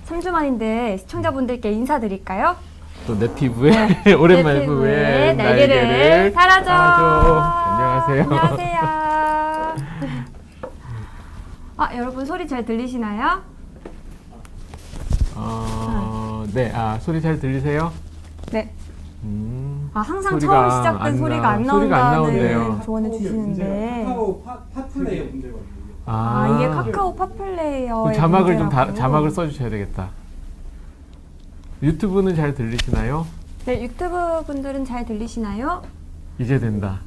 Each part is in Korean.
3주 만인데 시청자분들께 인사드릴까요? 또 내 피부에 오랜만에 내 피부에 날개를 달아줘. 안녕하세요. 안녕하세요. 여러분 소리 잘 들리시나요? 네, 소리 잘 들리세요? 네. 항상 소리가 처음 시작된 안 소리가 안 소리가 안 나온다는 나온대요. 조언해 주시는데. 카카오 팟플레이어 문제거든요. 이게 카카오 팟플레이어의 자막을 문제라고. 자막을 써주셔야 되겠다. 유튜브는 잘 들리시나요? 네, 유튜브 분들은 잘 들리시나요? 이제 된다.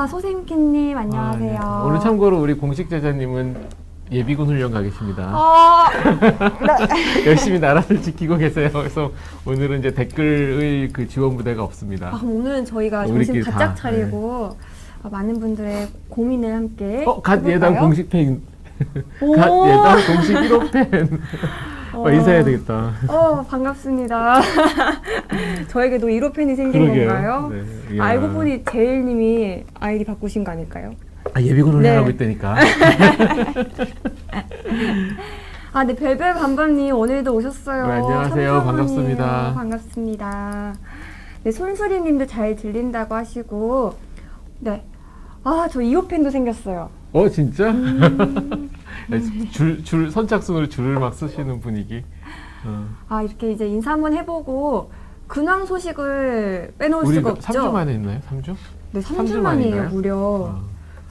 소생키님 안녕하세요. 네. 오늘 참고로 우리 공식 제자님은 예비군 훈련 가 계십니다. 열심히 나라를 지키고 계세요. 그래서 오늘은 이제 댓글의 그 지원 부대가 없습니다. 오늘은 저희가 정신 우리끼리 바짝 다, 차리고 많은 분들의 고민을 함께 갓 예당 해볼까요? 공식 팬. 오. 갓 예당 공식 1호 팬. 인사해야 되겠다. 반갑습니다. 저에게도 1호 팬이 생긴 그러게요. 건가요? 네. 이야. 알고 보니 제일님이 아이디 바꾸신 거 아닐까요? 예비군 훈련하고 네. 있다니까. 네, 별별 반반님 오늘도 오셨어요. 네, 안녕하세요. 삼성원이에요. 반갑습니다. 반갑습니다. 네, 손수리님도 잘 들린다고 하시고, 네, 저 2호 팬도 생겼어요. 진짜? 줄 선착순으로 줄을 막 쓰시는 분위기. 이렇게 이제 인사 한번 해보고 근황 소식을 빼놓을 수가 없죠. 3주 만에 했나요? 3주? 네, 3주 3주 만이에요, 만인가요? 무려.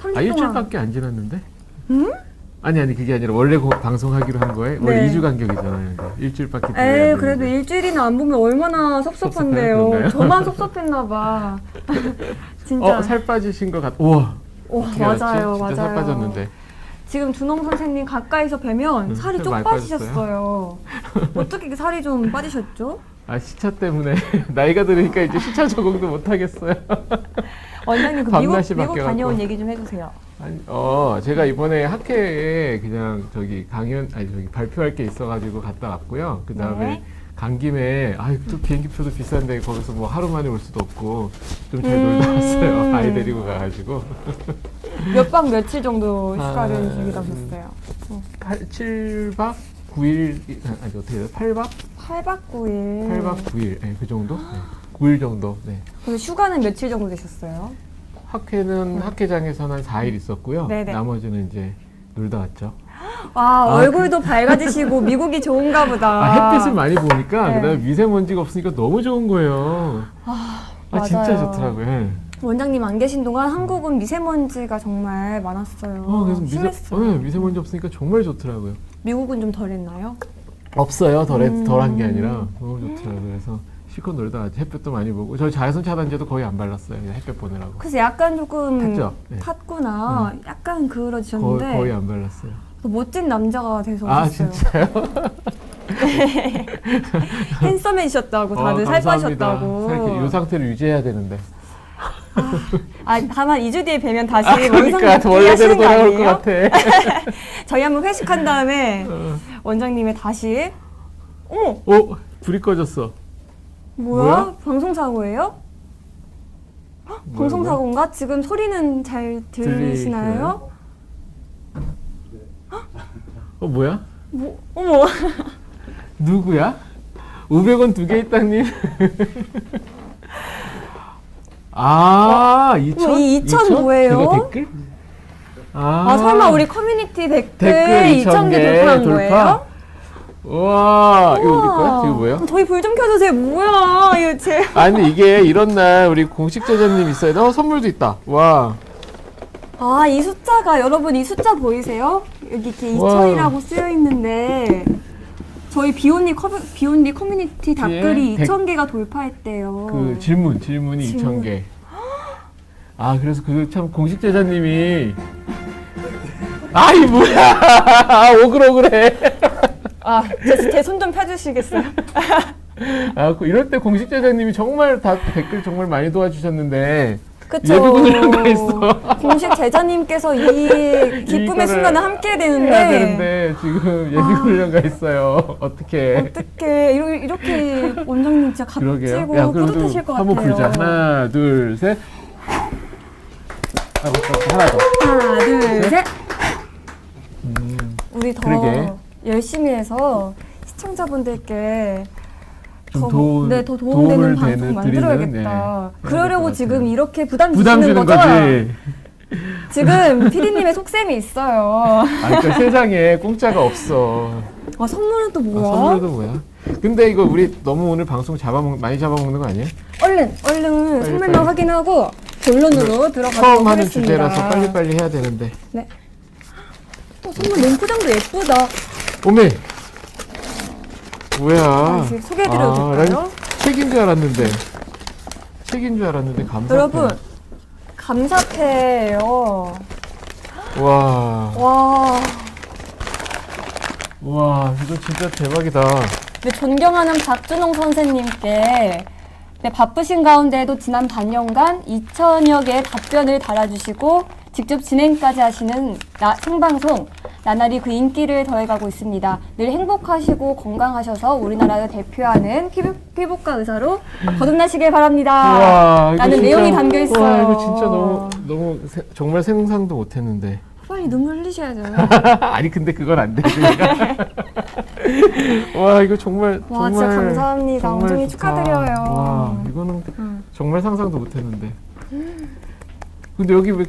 3주 동안. 일주일밖에 안 지났는데? 아니 그게 아니라 원래 방송하기로 한 거에 원래 네. 2주 간격이잖아요. 일주일밖에 되는데. 그래도 일주일이나 안 보면 얼마나 섭섭한데요. 섭섭해요? 저만 섭섭했나봐. 진짜. 살 빠지신 것 우와. 어떻게 알았지? 맞아요, 진짜 살 빠졌는데. 지금 준홍 선생님 가까이서 뵈면 살이 살 좀 많이 빠지셨어요. 어떻게 살이 좀 빠지셨죠? 시차 때문에 나이가 들으니까 이제 시차 적응도 못 하겠어요. 원장님 밤낮이 미국 바뀌어갖고. 다녀온 얘기 좀 해주세요. 제가 이번에 학회에 그냥 발표할 게 있어가지고 갔다 왔고요. 그 다음에 네. 간 김에 또 비행기표도 비싼데 거기서 뭐 하루 만에 올 수도 없고 좀 잘 놀다 왔어요. 아이 데리고 가가지고. 몇 박 며칠 정도 휴가를 즐기다 오셨어요? 7박 9일 어떻게 해요? 8박? 8박 9일. 8박 9일 그 정도? 네. 9일 정도. 네. 그래서 휴가는 며칠 정도 되셨어요? 학회는 학회장에서는 한 4일 있었고요. 네네. 나머지는 이제 놀다 왔죠. 얼굴도 밝아지시고 미국이 좋은가 보다. 햇빛을 많이 보니까 네. 그다음에 미세먼지가 없으니까 너무 좋은 거예요. 진짜 맞아요. 좋더라고요. 예. 원장님 안 계신 동안 한국은 미세먼지가 정말 많았어요. 그래서 심했어요. 미세먼지 없으니까 정말 좋더라고요. 미국은 좀 덜했나요? 없어요. 덜한 게 아니라 너무 좋더라고요. 그래서 실컷 놀다 왔지. 햇볕도 많이 보고 저희 자외선 차단제도 거의 안 발랐어요. 그냥 햇볕 보느라고. 그래서 약간 조금 탔죠? 네. 탔구나. 약간 그러지셨는데 거의 안 발랐어요. 멋진 남자가 돼서 오셨어요. 진짜요? 핸섬해지셨다고 다들 살 감사합니다. 빠지셨다고. 이렇게 이 상태를 유지해야 되는데. 다만 2주 뒤에 뵈면 다시 그러니까 원래대로 원래대로 돌아올 것 같아. 저희 한번 회식한 다음에 원장님의 다시 불이 꺼졌어. 뭐야? 방송사고예요? 뭐야? 방송사고인가? 지금 소리는 잘 들리시나요? 뭐야? 어머. 누구야? 500원 2개 있다님. 2천? 이 2천 뭐예요? 그거 댓글? 설마 우리 커뮤니티 댓글 댓글 2,000개 돌파한 거예요? 와, 이거 어디 거야? 지금 뭐야? 저희 불 좀 켜주세요. 뭐야? 이거 제. 아니, 이게 이런 날 우리 공식 제자님 있어야 돼. 선물도 있다. 와. 이 숫자가 여러분 이 숫자 보이세요? 여기 이렇게 2,000이라고 쓰여 있는데 저희 비온리 커뮤니티 댓글이 예? 2,000개가 돌파했대요. 그 질문이 2,000개. 그래서 그 참 공식 제자님이 이 뭐야? 오글오글해. 제 손 좀 펴주시겠어요? 이럴 때 공식 제자님이 정말 다 댓글 정말 많이 도와주셨는데 그쵸. 예비군 훈련가 있어. 공식 제자님께서 이 기쁨의 순간을 함께 해야 되는데 되는데 지금 예비군 훈련가 있어요. 어떻게 이렇게 원장님 진짜 그러게요. 값지고 뿌듯하실 것 같아요. 한번 불자. 하나, 둘, 셋. 하나 더. 하나, 둘, 셋. 우리 더 그러게. 열심히 해서 시청자분들께 좀 더, 도움- 네, 더 도움되는 도움을 방송 드리는, 만들어야겠다. 네, 그러려고 해야 될것 지금 같아요. 이렇게 부담 부담 주시는 주는 거죠? 거지. 지금 피디님의 속셈이 있어요. 아, 그러니까 세상에 공짜가 없어. 아, 선물은 또 아, 뭐야? 선물도 뭐야? 근데 이거 우리 너무 오늘 방송 많이 잡아먹는 거 아니에요? 얼른 빨리. 선물만 확인하고 본론으로 들어가도록 처음 하는 하겠습니다. 주제라서 빨리빨리 해야 되는데. 네. 또 선물 링크장도 예쁘다. 오메! 뭐야? 지금 소개해드려도 될까요? 난 책인 줄 알았는데. 책인 줄 알았는데 감사패. 여러분, 감사패예요. 와. 와, 와, 이거 진짜 대박이다. 네, 존경하는 박준홍 선생님께 네, 바쁘신 가운데에도 지난 반년간 2천여 개의 답변을 달아주시고 직접 진행까지 하시는 생방송 나날이 그 인기를 더해가고 있습니다. 늘 행복하시고 건강하셔서 우리나라를 대표하는 피부과 의사로 거듭나시길 바랍니다. 와, 이거 라는 진짜- 내용이 담겨 있어요. 와, 이거 진짜 너무 정말 상상도 못했는데. 빨리 눈물 흘리셔야죠. 아니 근데 그건 안 돼. 와 이거 정말 와, 진짜 감사합니다. 엉덩이 좋다. 축하드려요. 와 이거는 정말 상상도 못했는데. 근데 여기 왜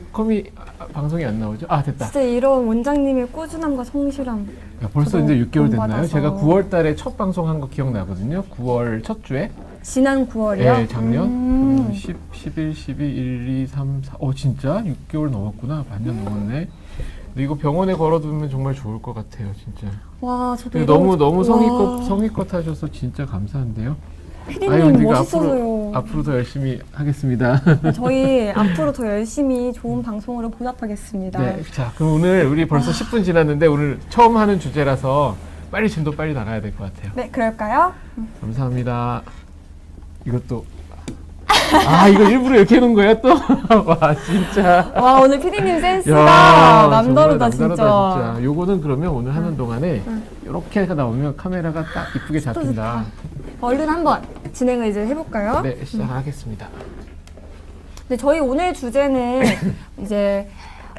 방송이 안 나오죠? 아 됐다. 진짜 이런 원장님의 꾸준함과 성실함. 야, 벌써 저도 이제 6개월 됐나요? 본받아서. 제가 9월달에 첫 방송한 거 기억나거든요. 9월 첫 주에. 지난 9월이요? 네, 작년. 10, 11, 12, 1, 2, 3, 4. 진짜 6개월 넘었구나. 반년 넘었네. 근데 이거 병원에 걸어두면 정말 좋을 것 같아요, 진짜. 와, 저도 근데 너무 와. 성의껏 하셔서 진짜 감사한데요. 피디님 우리가 멋있어서요. 앞으로 더 열심히 하겠습니다. 저희 앞으로 더 열심히 좋은 방송으로 보답하겠습니다. 네, 자 그럼 오늘 우리 벌써 10분 지났는데 오늘 처음 하는 주제라서 진도 빨리 나가야 될 것 같아요. 네, 그럴까요? 감사합니다. 이것도 이거 일부러 이렇게 해놓은 거야 또? 와 진짜. 와, 오늘 피디님 센스가 야, 남다르다, 정말 진짜. 남다르다, 진짜. 요거는 그러면 오늘 하는 동안에 이렇게 나오면 카메라가 딱 이쁘게 잡힌다. 얼른 한번 진행을 이제 해볼까요? 네, 시작하겠습니다. 네, 저희 오늘 주제는 이제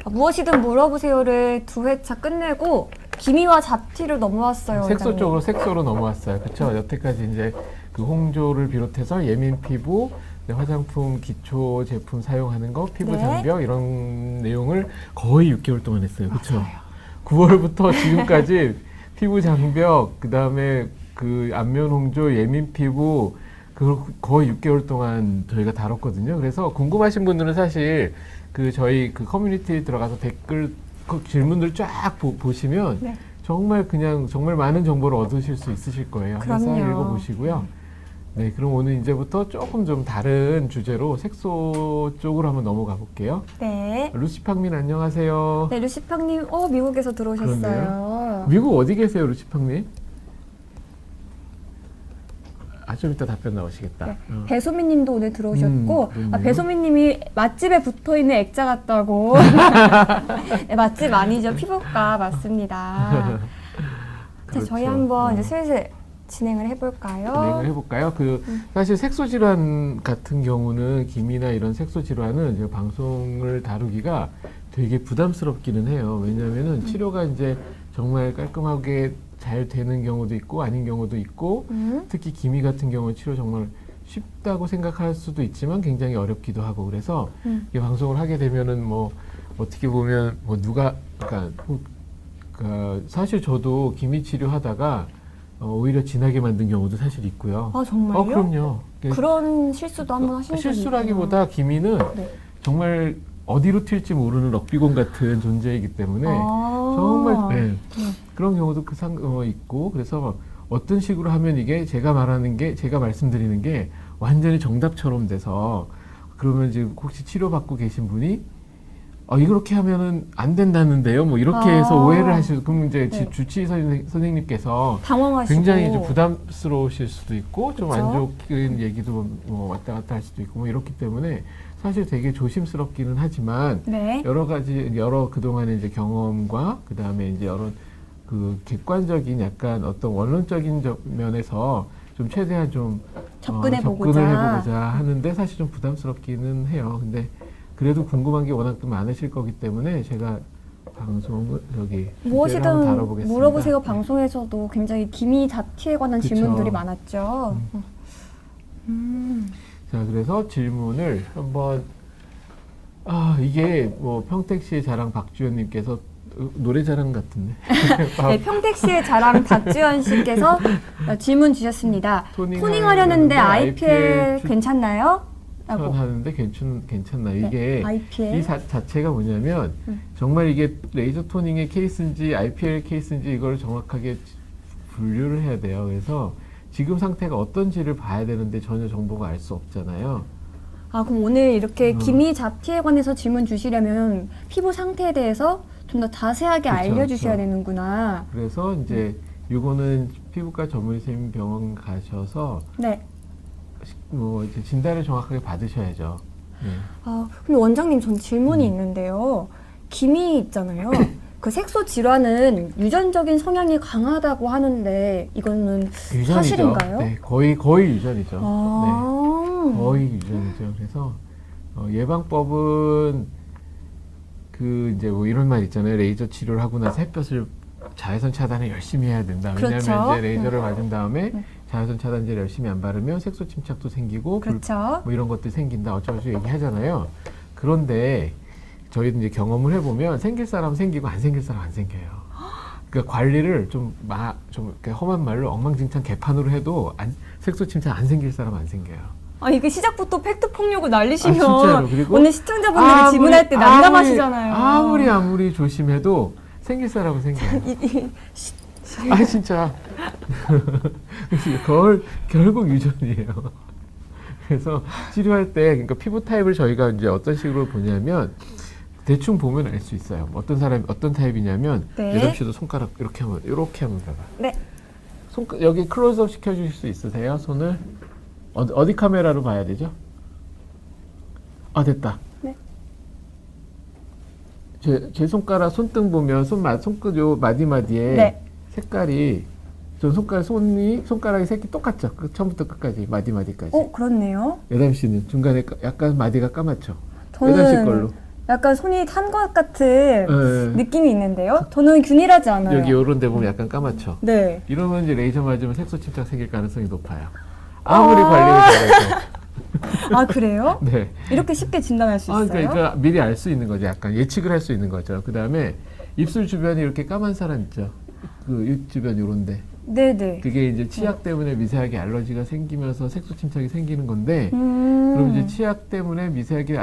무엇이든 물어보세요를 2회차 끝내고 기미와 잡티를 넘어왔어요. 색소 원장님. 쪽으로 색소로 넘어왔어요. 그렇죠? 여태까지 이제 그 홍조를 비롯해서 예민 피부, 화장품, 기초 제품 사용하는 거, 피부 네. 장벽 이런 내용을 거의 6개월 동안 했어요. 그렇죠? 9월부터 지금까지 피부 장벽, 그다음에 그 안면 홍조, 예민 피부 그걸 거의 6개월 동안 저희가 다뤘거든요. 그래서 궁금하신 분들은 사실 그 저희 그 커뮤니티에 들어가서 댓글 그 질문들 쫙 보시면 네. 정말 많은 정보를 얻으실 수 있으실 거예요. 그래서 그럼요. 읽어보시고요. 네, 그럼 오늘 이제부터 조금 좀 다른 주제로 색소 쪽으로 한번 넘어가 볼게요. 네. 루시팡민 안녕하세요. 네, 루시팡님, 미국에서 들어오셨어요. 그런데요? 미국 어디 계세요, 루시팡님? 좀 이따 답변 나오시겠다. 네. 배소민님도 오늘 들어오셨고, 그렇네요. 배소민님이 맛집에 붙어있는 액자 같다고. 네, 맛집 아니죠. 피부과 맞습니다. 자, 저희 그렇죠. 한번 이제 슬슬 진행을 해볼까요? 진행을 해볼까요? 사실 색소 질환 같은 경우는 기미나 이런 색소 질환은 이제 방송을 다루기가 되게 부담스럽기는 해요. 왜냐하면은 치료가 이제 정말 깔끔하게 잘 되는 경우도 있고 아닌 경우도 있고 특히 기미 같은 경우는 치료 정말 쉽다고 생각할 수도 있지만 굉장히 어렵기도 하고 그래서 이 방송을 하게 되면은 뭐 어떻게 보면 사실 저도 기미 치료하다가 오히려 진하게 만든 경우도 사실 있고요. 아, 정말요? 그럼요. 그런 실수도 한번 하신 적이 실수라기보다 기미는 네. 정말 어디로 튈지 모르는 럭비공 같은 존재이기 때문에 정말 그런 경우도 있고 그래서 어떤 식으로 하면 이게 제가 말씀드리는 게 완전히 정답처럼 돼서 그러면 지금 혹시 치료받고 계신 분이 이렇게 하면은 안 된다는데요. 뭐 이렇게 해서 오해를 하시고 그럼 이제 네. 주치의 선생님께서 당황하시고 굉장히 좀 부담스러우실 수도 있고 좀 안 그쵸? 좋은 얘기도 뭐 왔다 갔다 할 수도 있고 뭐 이렇기 때문에 사실 되게 조심스럽기는 하지만 네. 여러 그동안의 이제 경험과 그다음에 이제 여러 그 객관적인 약간 어떤 원론적인 면에서 좀 최대한 좀 접근을 해보고자 하는데 사실 좀 부담스럽기는 해요. 근데 그래도 궁금한 게 워낙 또 많으실 거기 때문에 제가 방송을 여기 주제를 한번 무엇이든 다뤄보겠습니다. 물어보세요. 네. 방송에서도 굉장히 기미 자체에 관한 그쵸. 질문들이 많았죠. 자, 그래서 질문을 한번 이게 뭐 평택시의 자랑 박주현님께서 노래 자랑 같은데. 네, 평택시의 자랑 박주현 씨께서 질문 주셨습니다. 토닝하려는데 IPL 괜찮나요? 라고. 하는데 괜찮나? 이게 IPL? 이 자체가 뭐냐면 정말 이게 레이저 토닝의 케이스인지 IPL 케이스인지 이걸 정확하게 분류를 해야 돼요. 그래서 지금 상태가 어떤지를 봐야 되는데 전혀 정보가 알 수 없잖아요. 그럼 오늘 이렇게 기미 자체에 관해서 질문 주시려면 피부 상태에 대해서 좀 더 자세하게 그쵸, 알려주셔야 그쵸. 되는구나. 그래서 이제 요거는 피부과 전문의님 병원 가셔서 네. 뭐 이제 진단을 정확하게 받으셔야죠. 네. 근데 원장님 전 질문이 있는데요. 기미 있잖아요. 그 색소 질환은 유전적인 성향이 강하다고 하는데 이거는 유전이죠. 사실인가요? 네, 거의 유전이죠. 네, 아. 거의 유전이죠. 그래서 예방법은 그 이제 뭐 이런 말 있잖아요. 레이저 치료를 하고 나서 햇볕을 자외선 차단을 열심히 해야 된다. 왜냐하면 그렇죠. 이제 레이저를 맞은 다음에 자외선 차단제를 열심히 안 바르면 색소 침착도 생기고 그렇죠. 뭐 이런 것들이 생긴다. 어쩌고저쩌고 얘기하잖아요. 그런데 저희도 이제 경험을 해보면 생길 사람 생기고 안 생길 사람 안 생겨요. 그러니까 관리를 좀 이렇게 험한 말로 엉망진창 개판으로 해도 색소 침착 안 생길 사람 안 생겨요. 이게 시작부터 팩트 폭력을 날리시면 진짜로. 그리고 오늘 시청자분들이 질문할 때 난감하시잖아요. 아무리 조심해도 생길 사람은 생겨요. 진짜. 결국 유전이에요. 그래서 치료할 때, 그러니까 피부 타입을 저희가 이제 어떤 식으로 보냐면, 대충 보면 알 수 있어요. 어떤 사람이 어떤 타입이냐면, 네. 예담 씨도 손가락 이렇게 하면 봐봐. 네. 여기 클로즈업 시켜주실 수 있으세요? 손을? 어디 카메라로 봐야 되죠? 됐다. 네. 제 손가락 손등 보면 손끝 요 마디마디에 네. 색깔이 저 손가락이 색이 똑같죠? 처음부터 끝까지 마디마디까지. 그렇네요. 예담 씨는 중간에 약간 마디가 까맣죠? 예담 씨 걸로. 약간 손이 탄 것 같은 네. 느낌이 있는데요. 저는 균일하지 않아요. 여기 요런 데 보면 약간 까맣죠? 네. 이러면 이제 레이저 맞으면 색소 침착 생길 가능성이 높아요. 아무리 관리를 잘해도. 그래요? 네. 이렇게 쉽게 진단할 수 있어요? 그러니까 미리 알 수 있는 거죠. 약간 예측을 할 수 있는 거죠. 그 다음에 입술 주변이 이렇게 까만 사람 있죠. 그 입 주변 요런데. 네네. 그게 이제 치약 때문에 미세하게 알러지가 생기면서 색소 침착이 생기는 건데, 그럼 이제 치약 때문에 미세하게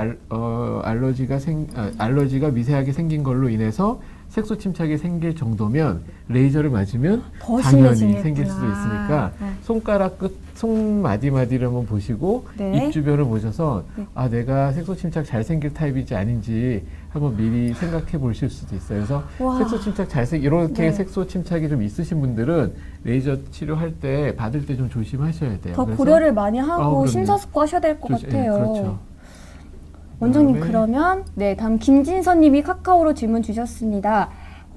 알러지가 미세하게 생긴 걸로 인해서 색소 침착이 생길 정도면 레이저를 맞으면 더 당연히 심해지겠구나. 생길 수도 있으니까 네. 손가락 끝, 손 마디마디를 한번 보시고 네. 입 주변을 보셔서 네. 내가 색소 침착 잘 생길 타입인지 아닌지 한번 미리 생각해 보실 수도 있어요. 그래서 와. 색소 침착 이렇게 네. 색소 침착이 좀 있으신 분들은 레이저 치료할 때 받을 때 좀 조심하셔야 돼요. 더 그래서 고려를 많이 하고 그럼요. 심사숙고하셔야 될 것 같아요. 그렇죠. 원장님 그다음에 그러면 다음 김진선님이 카카오로 질문 주셨습니다.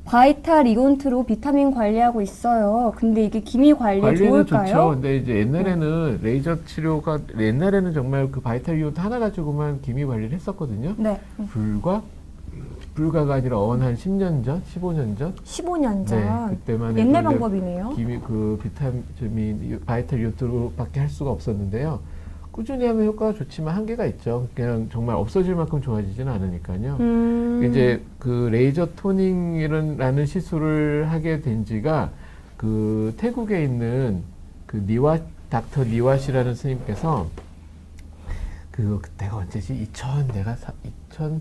바이탈 이온트로 비타민 관리하고 있어요. 근데 이게 기미 관리에 관리는 좋을까요? 좋죠. 근데 이제 옛날에는 레이저 치료가 옛날에는 정말 그 바이탈 이온트 하나 가지고만 기미 관리를 했었거든요. 네. 불과가 아니라 한 10년 전, 15년 전. 15년 전. 네, 그때만 옛날 해도 방법이네요. 비타민 바이탈 이온트로밖에 할 수가 없었는데요. 꾸준히 하면 효과가 좋지만 한계가 있죠. 그냥 정말 없어질 만큼 좋아지지는 않으니까요. 이제 그 레이저 토닝이라는 시술을 하게 된 지가 그 태국에 있는 그 닥터 니왓이라는 스님께서 그때가 언제지? 2004년인가?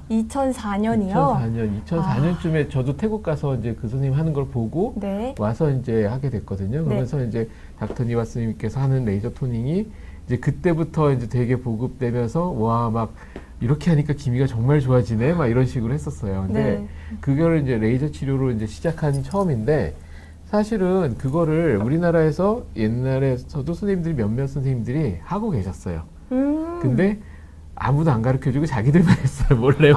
2004년이요? 2004년쯤에 저도 태국 가서 이제 그 선생님 하는 걸 보고 네. 와서 이제 하게 됐거든요. 그러면서 이제 닥터 니와 스님께서 하는 레이저 토닝이 이제 그때부터 이제 되게 보급되면서 막 이렇게 하니까 기미가 정말 좋아지네 막 이런 식으로 했었어요. 근데 네. 그거를 이제 레이저 치료로 이제 시작한 처음인데 사실은 그거를 우리나라에서 옛날에서도 몇몇 선생님들이 하고 계셨어요. 근데 아무도 안 가르쳐주고 자기들만 했어요. 몰래.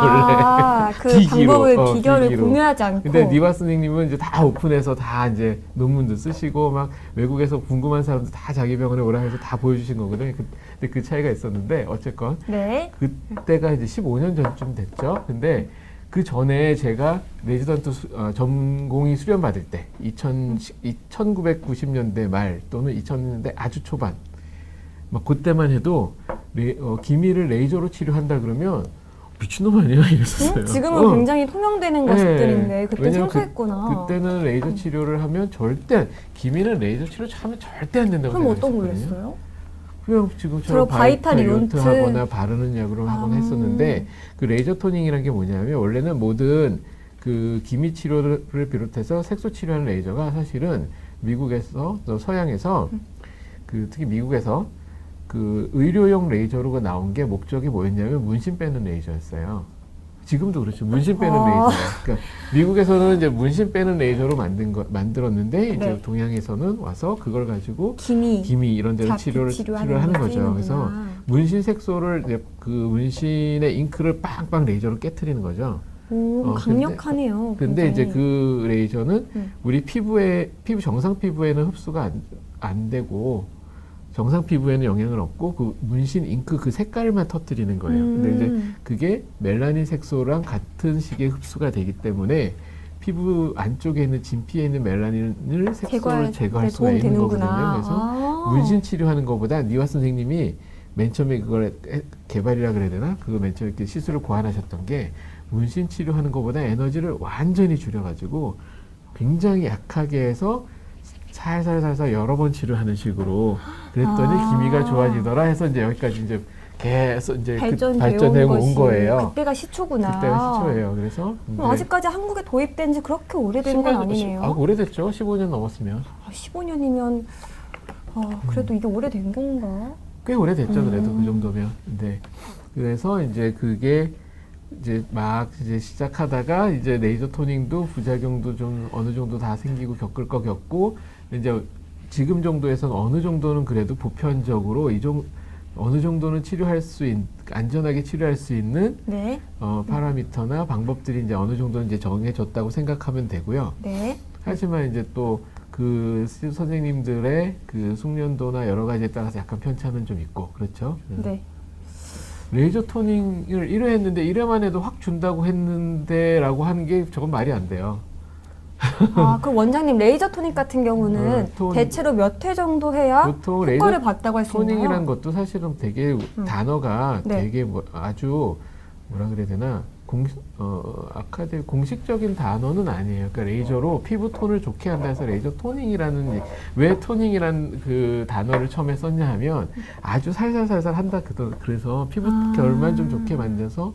그 기기로, 방법을 비결을 기기로. 공유하지 않고. 근데 니와 스님은 이제 다 오픈해서 다 이제 논문도 쓰시고 막 외국에서 궁금한 사람들 다 자기 병원에 오라 해서 다 보여주신 거거든요. 근데 그 차이가 있었는데 어쨌건 네. 그때가 이제 15년 전쯤 됐죠. 근데 그 전에 제가 레지던트 전공의 수련 받을 때 1990년대 말 또는 2000년대 아주 초반 막 그때만 해도 기미를 레이저로 치료한다 그러면 미친놈 아니야 이랬었어요. 지금은 굉장히 통용되는 것들인데 그때 왜냐면 생소했구나. 그때는 레이저 치료를 하면 절대 기미는 레이저 치료 하면 절대 안 된다고 그럼 어떤 생각했거든요. 걸 했어요? 그냥 지금처럼 바이탈리온트 하거나 바르는 약으로 하거나 했었는데 그 레이저 토닝이라는 게 뭐냐면 원래는 모든 그 기미 치료를 비롯해서 색소 치료하는 레이저가 사실은 미국에서 또 서양에서 그 특히 미국에서 그 의료용 레이저로 나온 게 목적이 뭐였냐면 문신 빼는 레이저였어요. 지금도 그렇죠. 문신 빼는 레이저예요. 그러니까 미국에서는 이제 문신 빼는 레이저로 만들었는데 이제 네. 동양에서는 와서 그걸 가지고 기미 이런 데로 치료를 하는 거죠. 그래서 문신 색소를 이제 그 문신의 잉크를 빵빵 레이저로 깨트리는 거죠. 오, 강력하네요. 근데 이제 굉장히. 그 레이저는 우리 정상 피부에는 흡수가 안 되고 정상 피부에는 영향을 없고 그 문신 잉크 그 색깔만 터뜨리는 거예요. 근데 이제 그게 멜라닌 색소랑 같은 식의 흡수가 되기 때문에 피부 안쪽에 있는 진피에 있는 멜라닌을 색소를 제거할 수가 있는 거거든요. 그래서 문신 치료하는 것보다 니와 선생님이 맨 처음에 그걸 개발이라 그래야 되나? 그거 맨 처음에 이렇게 시술을 고안하셨던 게 문신 치료하는 것보다 에너지를 완전히 줄여가지고 굉장히 약하게 해서 살살살살 여러 번 치료하는 식으로 그랬더니 기미가 좋아지더라 해서 이제 여기까지 이제 계속 이제 발전해 온 거예요. 그때가 시초구나. 그때가 시초예요. 그래서 아직까지 한국에 도입된 지 그렇게 오래된 건 아니네요. 오래됐죠. 15년 넘었으면. 15년이면 그래도 이게 오래된 건가? 꽤 오래됐죠. 그래도 그 정도면. 근데 그래서 이제 그게 이제 막 이제 시작하다가 이제 레이저 토닝도 부작용도 좀 어느 정도 다 생기고 겪을 거 겪고 이제 지금 정도에서는 어느 정도는 그래도 보편적으로 어느 정도는 안전하게 치료할 수 있는 네. 파라미터나 방법들이 이제 어느 정도는 이제 정해졌다고 생각하면 되고요. 네. 하지만 이제 또 그 선생님들의 그 숙련도나 여러 가지에 따라서 약간 편차는 좀 있고 그렇죠. 네. 레이저 토닝을 1회 했는데 1회만 해도 확 준다고 했는데라고 하는 게 저건 말이 안 돼요. 그럼 원장님 레이저 토닉 같은 경우는 대체로 몇 회 정도 해야 보통 효과를 봤다고 할 수 있나요? 토닝이라는 것도 사실은 되게 단어가 네. 되게 아주 뭐라 그래야 되나 공식적인 단어는 아니에요. 그러니까 레이저로 피부 톤을 좋게 한다 해서 레이저 토닝이라는 왜 토닝이라는 그 단어를 처음에 썼냐 하면 아주 살살살살 한다 그래서 피부 결만 좀 좋게 만들어서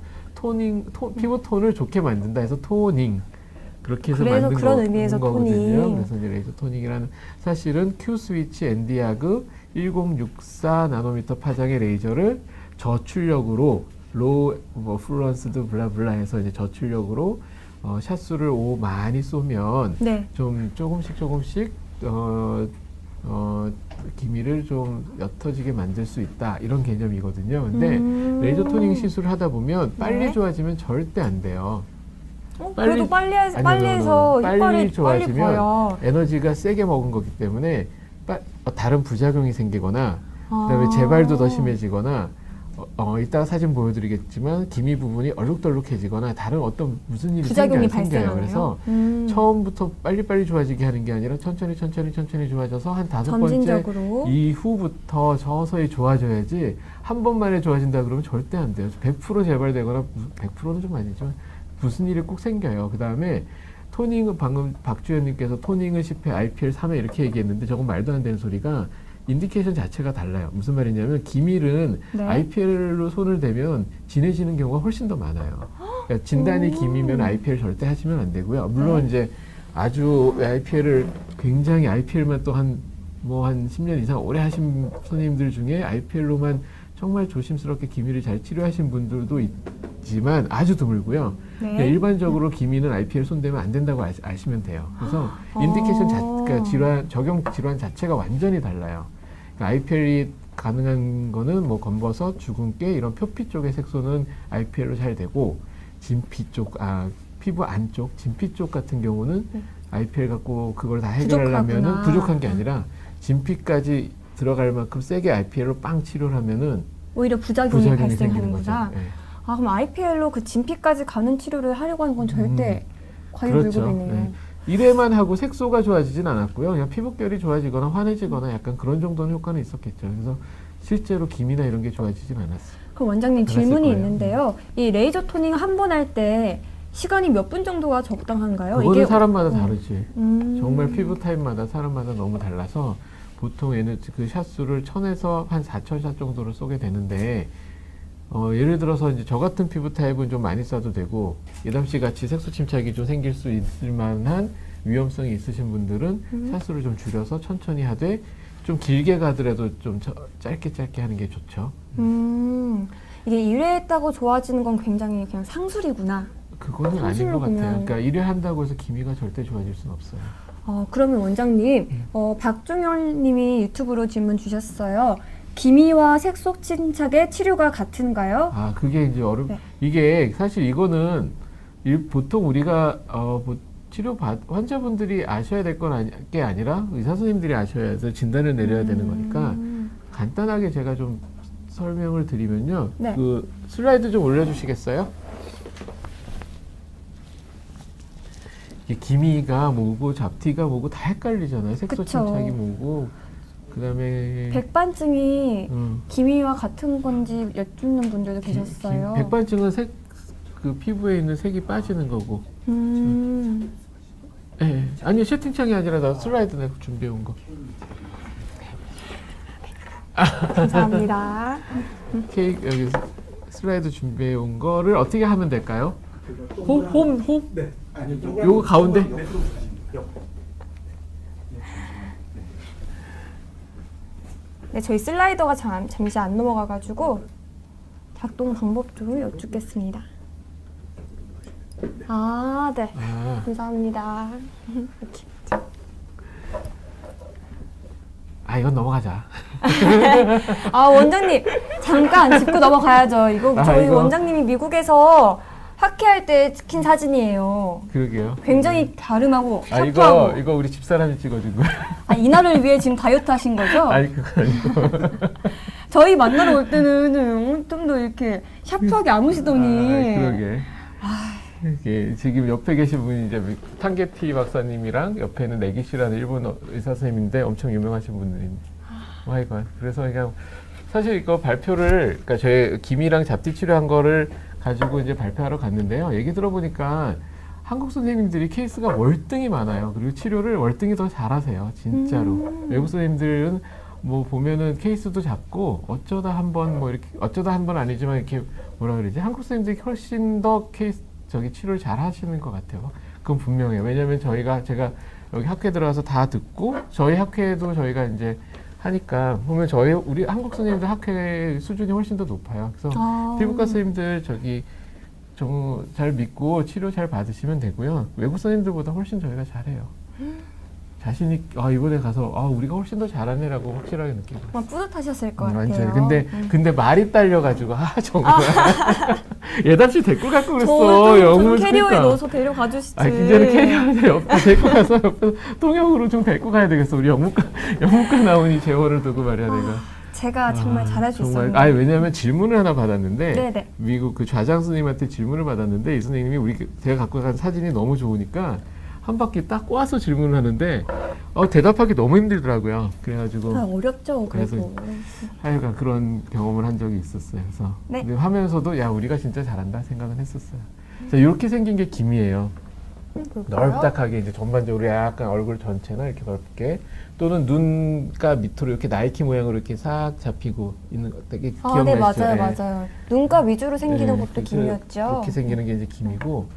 피부 톤을 좋게 만든다 해서 토닝 그렇게 해서 그래서 만든 그런 의미에서 거거든요. 토닝. 그래서 이제 레이저 토닝이라는 사실은 Q 스위치 엔디아그 1064 나노미터 파장의 레이저를 저출력으로 로우 플루언스드 블라블라 해서 이제 저출력으로 샷수를 많이 쏘면 네. 좀 조금씩 기미를 좀 옅어지게 만들 수 있다 이런 개념이거든요. 근데 레이저 토닝 시술을 하다 보면 빨리 네. 좋아지면 절대 안 돼요. 그래도 빨리 해서 효과를 빨리 좋아지면 봐요. 에너지가 세게 먹은 거기 때문에 다른 부작용이 생기거나 그다음에 재발도 더 심해지거나 이따가 사진 보여드리겠지만 기미 부분이 얼룩덜룩해지거나 다른 어떤 무슨 일이 부작용이 생겨요. 발생하나요? 그래서 처음부터 빨리빨리 좋아지게 하는 게 아니라 천천히 좋아져서 한 5번째 점진적으로. 이후부터 서서히 좋아져야지 한 번만에 좋아진다 그러면 절대 안 돼요. 100% 재발되거나 100%는 좀 아니지만 무슨 일이 꼭 생겨요. 그 다음에 토닝은 방금 박주현님께서 토닝은 10회, IPL 3회 이렇게 얘기했는데 저건 말도 안 되는 소리가 인디케이션 자체가 달라요. 무슨 말이냐면 기밀은 네. IPL로 손을 대면 진해지는 경우가 훨씬 더 많아요. 그러니까 진단이 기미면 IPL 절대 하시면 안 되고요. 물론 이제 아주 IPL을 굉장히 IPL만 또 한 10년 이상 오래 하신 선생님들 중에 IPL로만 정말 조심스럽게 기미를 잘 치료하신 분들도 있지만 아주 드물고요. 네. 일반적으로 기미는 IPL 손대면 안 된다고 아시면 돼요. 그래서 인디케이션 그러니까 적용 질환 자체가 완전히 달라요. 그러니까 IPL이 가능한 거는 검버섯, 주근깨 이런 표피 쪽의 색소는 IPL로 잘 되고 진피 쪽, 피부 안쪽, 진피 쪽 같은 경우는 IPL 갖고 그걸 다 해결하려면은 부족한 게 아니라 진피까지 들어갈 만큼 세게 IPL로 빵 치료를 하면은 오히려 부작용이 발생하는 거죠. 거다. 네. 아, 그럼 IPL로 그 진피까지 가는 치료를 하려고 하는 건 절대 과유불급이네요. 네. 이래만 하고 색소가 좋아지진 않았고요. 그냥 피부결이 좋아지거나 환해지거나 약간 그런 정도는 효과는 있었겠죠. 그래서 실제로 기미나 이런 게 좋아지진 않았어요. 그럼 원장님 그랬을 질문이 거예요. 있는데요. 이 레이저 토닝 한 번 할 때 시간이 몇 분 정도가 적당한가요? 그거는 사람마다 다르지. 음. 정말 피부 타입마다 사람마다 너무 달라서 보통 에너지 그 샷수를 1000에서 한 4000샷 정도를 쏘게 되는데 예를 들어서 이제 저 같은 피부 타입은 좀 많이 쏴도 되고 예담 씨 같이 색소 침착이 좀 생길 수 있을 만한 위험성이 있으신 분들은 샷수를 좀 줄여서 천천히 하되 좀 길게 가더라도 좀 짧게 하는 게 좋죠. 이게 1회 했다고 좋아지는 건 굉장히 그냥 상술이구나. 그거는 아닌 상술로 것 같아요. 보면. 그러니까 일을 한다고 해서 기미가 절대 좋아질 수는 없어요. 그러면 원장님, 박종현 님이 유튜브로 질문 주셨어요. 기미와 색소 침착의 치료가 같은가요? 아, 그게 이제 네. 이게 사실 이거는 보통 우리가 치료 환자분들이 아셔야 될 건 게 아니라 의사 선생님들이 아셔야 해서 진단을 내려야 되는 거니까 간단하게 제가 좀 설명을 드리면요. 네. 그 슬라이드 좀 올려주시겠어요? 이게 기미가 뭐고 잡티가 뭐고 다 헷갈리잖아요. 색소 그쵸. 침착이 뭐고 그다음에 백반증이 음. 기미와 같은 건지 여쭙는 분들도 계셨어요. 백반증은 그 피부에 있는 색이 빠지는 거고. 예. 아니 채팅창이 아니라 나 슬라이드 내가 준비해 온 거. 감사합니다. 케이크 여기 슬라이드 준비해 온 거를 어떻게 하면 될까요? 홈? 네. 아니, 요거 가운데? 네, 저희 슬라이더가 잠시 안 넘어가가지고 작동 방법 좀 여쭙겠습니다. 아, 네. 아, 감사합니다. 이렇게. 이건 넘어가자. 원장님 잠깐 짚고 넘어가야죠. 저희 이거. 원장님이 미국에서 학회할 때 찍힌 사진이에요. 그러게요. 굉장히 갸름하고 샤프하고. 이거 우리 집사람이 찍어준 거야. 이날을 위해 지금 다이어트 하신 거죠? 아니 그거 아니고. 저희 만나러 올 때는 좀 더 이렇게 샤프하게 아무시더니. 그러게. 이게 지금 옆에 계신 분이 이제 탕게티 박사님이랑 옆에는 내기 씨라는 일본 의사 선생님인데 엄청 유명하신 분들입니다. 와이건. 그래서 그냥 사실 이거 발표를 그러니까 저희 기미랑 잡티 치료한 거를 가지고 이제 발표하러 갔는데요. 얘기 들어보니까 한국 선생님들이 케이스가 월등히 많아요. 그리고 치료를 월등히 더 잘하세요. 진짜로. 외국 선생님들은 뭐 보면은 케이스도 작고 어쩌다 한번 뭐 이렇게 어쩌다 한 번 아니지만 이렇게 뭐라 그러지? 한국 선생님들이 훨씬 더 치료를 잘 하시는 것 같아요. 그건 분명해요. 왜냐면 제가 여기 학회 들어가서 다 듣고 저희 학회도 저희가 이제 하니까 보면 우리 한국 선생님들 학회 수준이 훨씬 더 높아요. 그래서 피부과 선생님들 좀 잘 믿고 치료 잘 받으시면 되고요. 외국 선생님들보다 훨씬 저희가 잘해요. 자신이 이번에 가서 우리가 훨씬 더 잘하네라고 확실하게 느끼고. 정말 뿌듯하셨을 것 같아요. 완전히. 근데 말이 딸려가지고 정말 예담 씨 데리고 갈 걸 그랬어. 저는 영문 캐리어에 스피커. 넣어서 데려가 주시지. 굉장히 캐리어에 옆에 데리고 가서 옆에 통역으로 좀 데리고 가야 되겠어. 우리 영문과 나오니 제호를 두고 말이야 내가. 제가 정말 잘할 수 있어요. 왜냐면 질문을 하나 받았는데 네네. 미국 그 좌장 스님한테 질문을 받았는데 이 선생님이 제가 갖고 간 사진이 너무 좋으니까 한 바퀴 딱 꼬아서 질문을 하는데 대답하기 너무 힘들더라고요. 그래가지고 어렵죠. 그래서 하여간 그런 경험을 한 적이 있었어요. 그래서 네. 근데 하면서도 우리가 진짜 잘한다 생각은 했었어요. 자, 이렇게 생긴 게 기미예요. 넓딱하게 이제 전반적으로 약간 얼굴 전체나 이렇게 넓게 또는 눈가 밑으로 이렇게 나이키 모양으로 이렇게 싹 잡히고 있는 거 되게 기억나시죠? 네, 맞아요. 눈가 위주로 생기는 것도 그래서 기미였죠. 이렇게 생기는 게 이제 기미고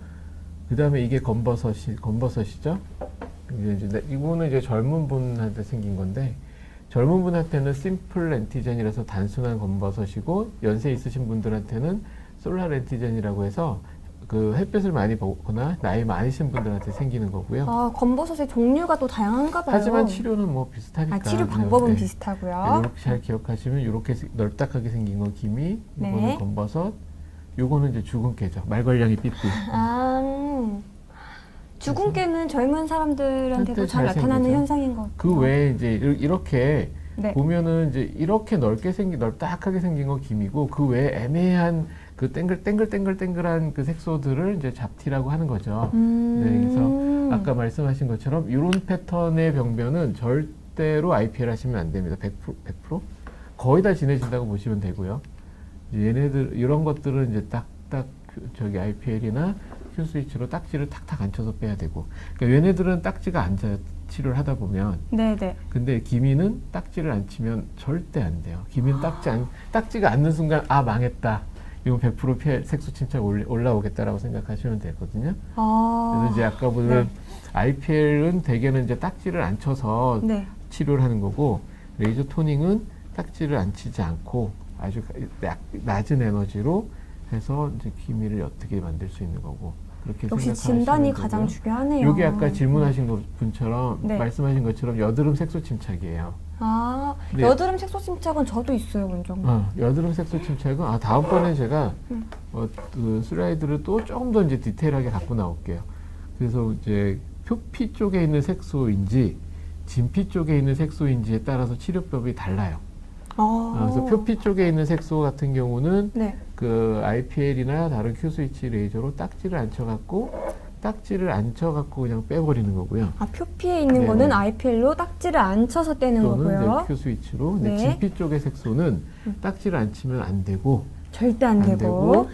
그 다음에 이게 검버섯이죠. 이거는 이제 젊은 분한테 생긴 건데 젊은 분한테는 심플 렌티젠이라서 단순한 검버섯이고 연세 있으신 분들한테는 솔라 렌티젠이라고 해서 그 햇볕을 많이 보거나 나이 많으신 분들한테 생기는 거고요. 검버섯의 종류가 또 다양한가 봐요. 하지만 치료는 뭐 비슷하니까. 치료 방법은 비슷하고요. 이렇게 잘 기억하시면 이렇게 넓딱하게 생긴 건 기미, 이거는 네. 검버섯, 요거는 이제 주근깨죠. 말괄량이 삐삐. 주근깨는 젊은 사람들한테도 잘 나타나는 생기죠. 현상인 것 같아요. 그 외에 이제 이렇게 네. 보면은 이제 이렇게 넓딱하게 생긴 건 기미고 그 외에 애매한 그 땡글땡글한 그 색소들을 이제 잡티라고 하는 거죠. 네, 그래서 아까 말씀하신 것처럼 이런 패턴의 병변은 절대로 IPL 하시면 안 됩니다. 100%? 거의 다 진해진다고 보시면 되고요. 이제 얘네들 이런 것들은 이제 딱딱 저기 IPL이나 Q 스위치로 딱지를 탁탁 앉혀서 빼야 되고. 그러니까 얘네들은 딱지가 앉아 치료를 하다 보면. 네네. 근데 기미는 딱지를 안 치면 절대 안 돼요. 기미는 딱지가 앉는 순간 아 망했다. 이건 100% 색소 침착 올라오겠다라고 생각하시면 되거든요. 그래서 이제 아까 보면 네. IPL은 대개는 이제 딱지를 안 쳐서 네. 치료를 하는 거고 레이저 토닝은 딱지를 안 치지 않고 아주 낮은 에너지로 해서 이제 기미를 어떻게 만들 수 있는 거고 그렇게 역시 생각하시면 진단이 되고요. 가장 중요하네요. 이게 아까 질문하신 분처럼 네. 말씀하신 것처럼 여드름 색소 침착이에요. 아, 네. 여드름 색소 침착은 저도 있어요, 원장님. 여드름 색소 침착은 다음번에 제가 그 슬라이드를 또 조금 더 이제 디테일하게 갖고 나올게요. 그래서 이제 표피 쪽에 있는 색소인지 진피 쪽에 있는 색소인지에 따라서 치료법이 달라요. 그래서 표피 쪽에 있는 색소 같은 경우는 네. 그 IPL이나 다른 Q 스위치 레이저로 딱지를 안 쳐갖고 그냥 빼버리는 거고요. 아, 표피에 있는 네네. 거는 IPL로 딱지를 안 쳐서 떼는 또는 거고요. 이제 Q 스위치로 네. 진피 쪽의 색소는 딱지를 안 치면 안 되고 절대 안 되고.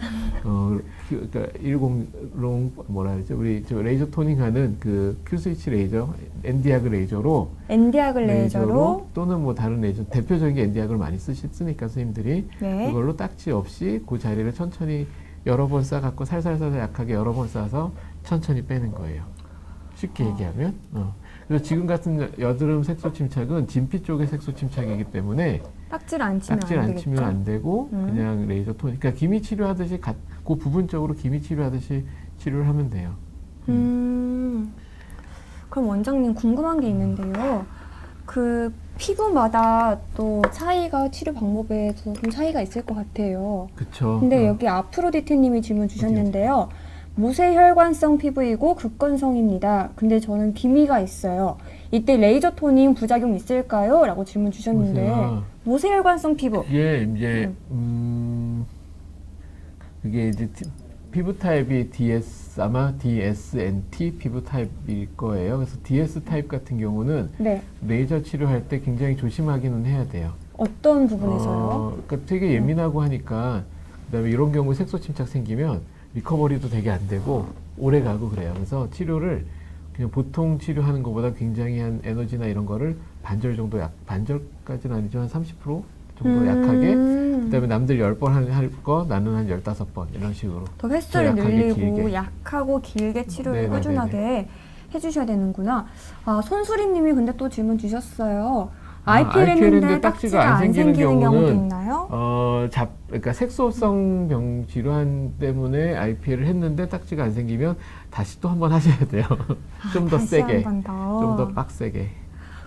그러니까 10롱 뭐라 그러죠? 우리 저 레이저 토닝하는 그 Q 스위치 레이저, 엔디아그 레이저로 엔디아글 레이저로. 또는 뭐 다른 레이저 대표적인 게 엔디아그를 많이 쓰니까 선생님들이 네. 그걸로 딱지 없이 그 자리를 천천히 여러 번 싸갖고 살살살살 약하게 여러 번 싸서 천천히 빼는 거예요. 쉽게 얘기하면. 그래서 지금 같은 여드름 색소 침착은 진피 쪽의 색소 침착이기 때문에 딱지를 안 치면 딱지를 안 안 되겠죠. 치면 안 되고 그냥 레이저 토닝. 그러니까 기미 치료하듯이 그 부분적으로 기미 치료하듯이 치료를 하면 돼요. 그럼 원장님 궁금한 게 있는데요. 그 피부마다 또 차이가 치료 방법에서 좀 차이가 있을 것 같아요. 그쵸. 근데 여기 아프로디테님이 질문 주셨는데요. 무쇠혈관성 피부이고 극건성입니다. 근데 저는 기미가 있어요. 이때 레이저 토닝 부작용 있을까요? 라고 질문 주셨는데 무쇠혈관성 피부. 이게 이제 그게 이제 피부 타입이 아마 DSNT 피부 타입일 거예요. 그래서 DS 타입 같은 경우는 네. 레이저 치료할 때 굉장히 조심하기는 해야 돼요. 어떤 부분에서요? 그러니까 되게 예민하고 하니까 그다음에 이런 경우 색소 침착 생기면 리커버리도 되게 안 되고 오래 가고 그래요. 그래서 치료를 그냥 보통 치료하는 것보다 굉장히 한 에너지나 이런 거를 반절 정도 반절까지는 아니지만 30% 정도 약하게 그다음에 남들 10번 할 거 나는 한 15번 이런 식으로 더 횟수를 약하게, 늘리고 길게. 약하고 길게 치료를 네네네네. 꾸준하게 해주셔야 되는구나. 아, 손수리님이 근데 또 질문 주셨어요. IPL 했는데 딱지가 안 생기는 경우도 있나요? 그러니까 색소성 병 질환 때문에 IPL을 했는데 딱지가 안 생기면 다시 또 한 번 하셔야 돼요. 좀 더 다시 세게, 한 번 더. 좀 더 빡세게.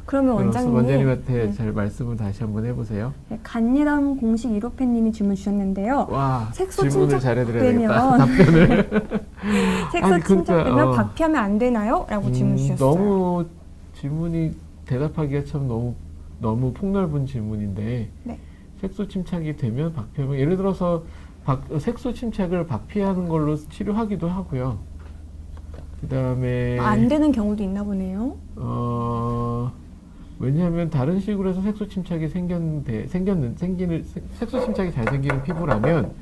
그러면 원장님한테 잘 말씀을 다시 한번 해보세요. 네, 간이담 공식 1호팬님이 질문 주셨는데요. 와, 색소 질문을 잘해드려야 되겠다. 침착되면 답변을. 색소 아니, 그러니까, 침착되면 박피하면 안 되나요? 라고 질문 주셨어요. 너무 질문이 대답하기가 참 너무 폭넓은 질문인데 네. 색소 침착이 되면 박피하면 예를 들어서 색소 침착을 박피하는 걸로 치료하기도 하고요. 그다음에 안 되는 경우도 있나 보네요. 왜냐하면 다른 식으로 해서 색소 침착이 생기는 색소 침착이 잘 생기는 피부라면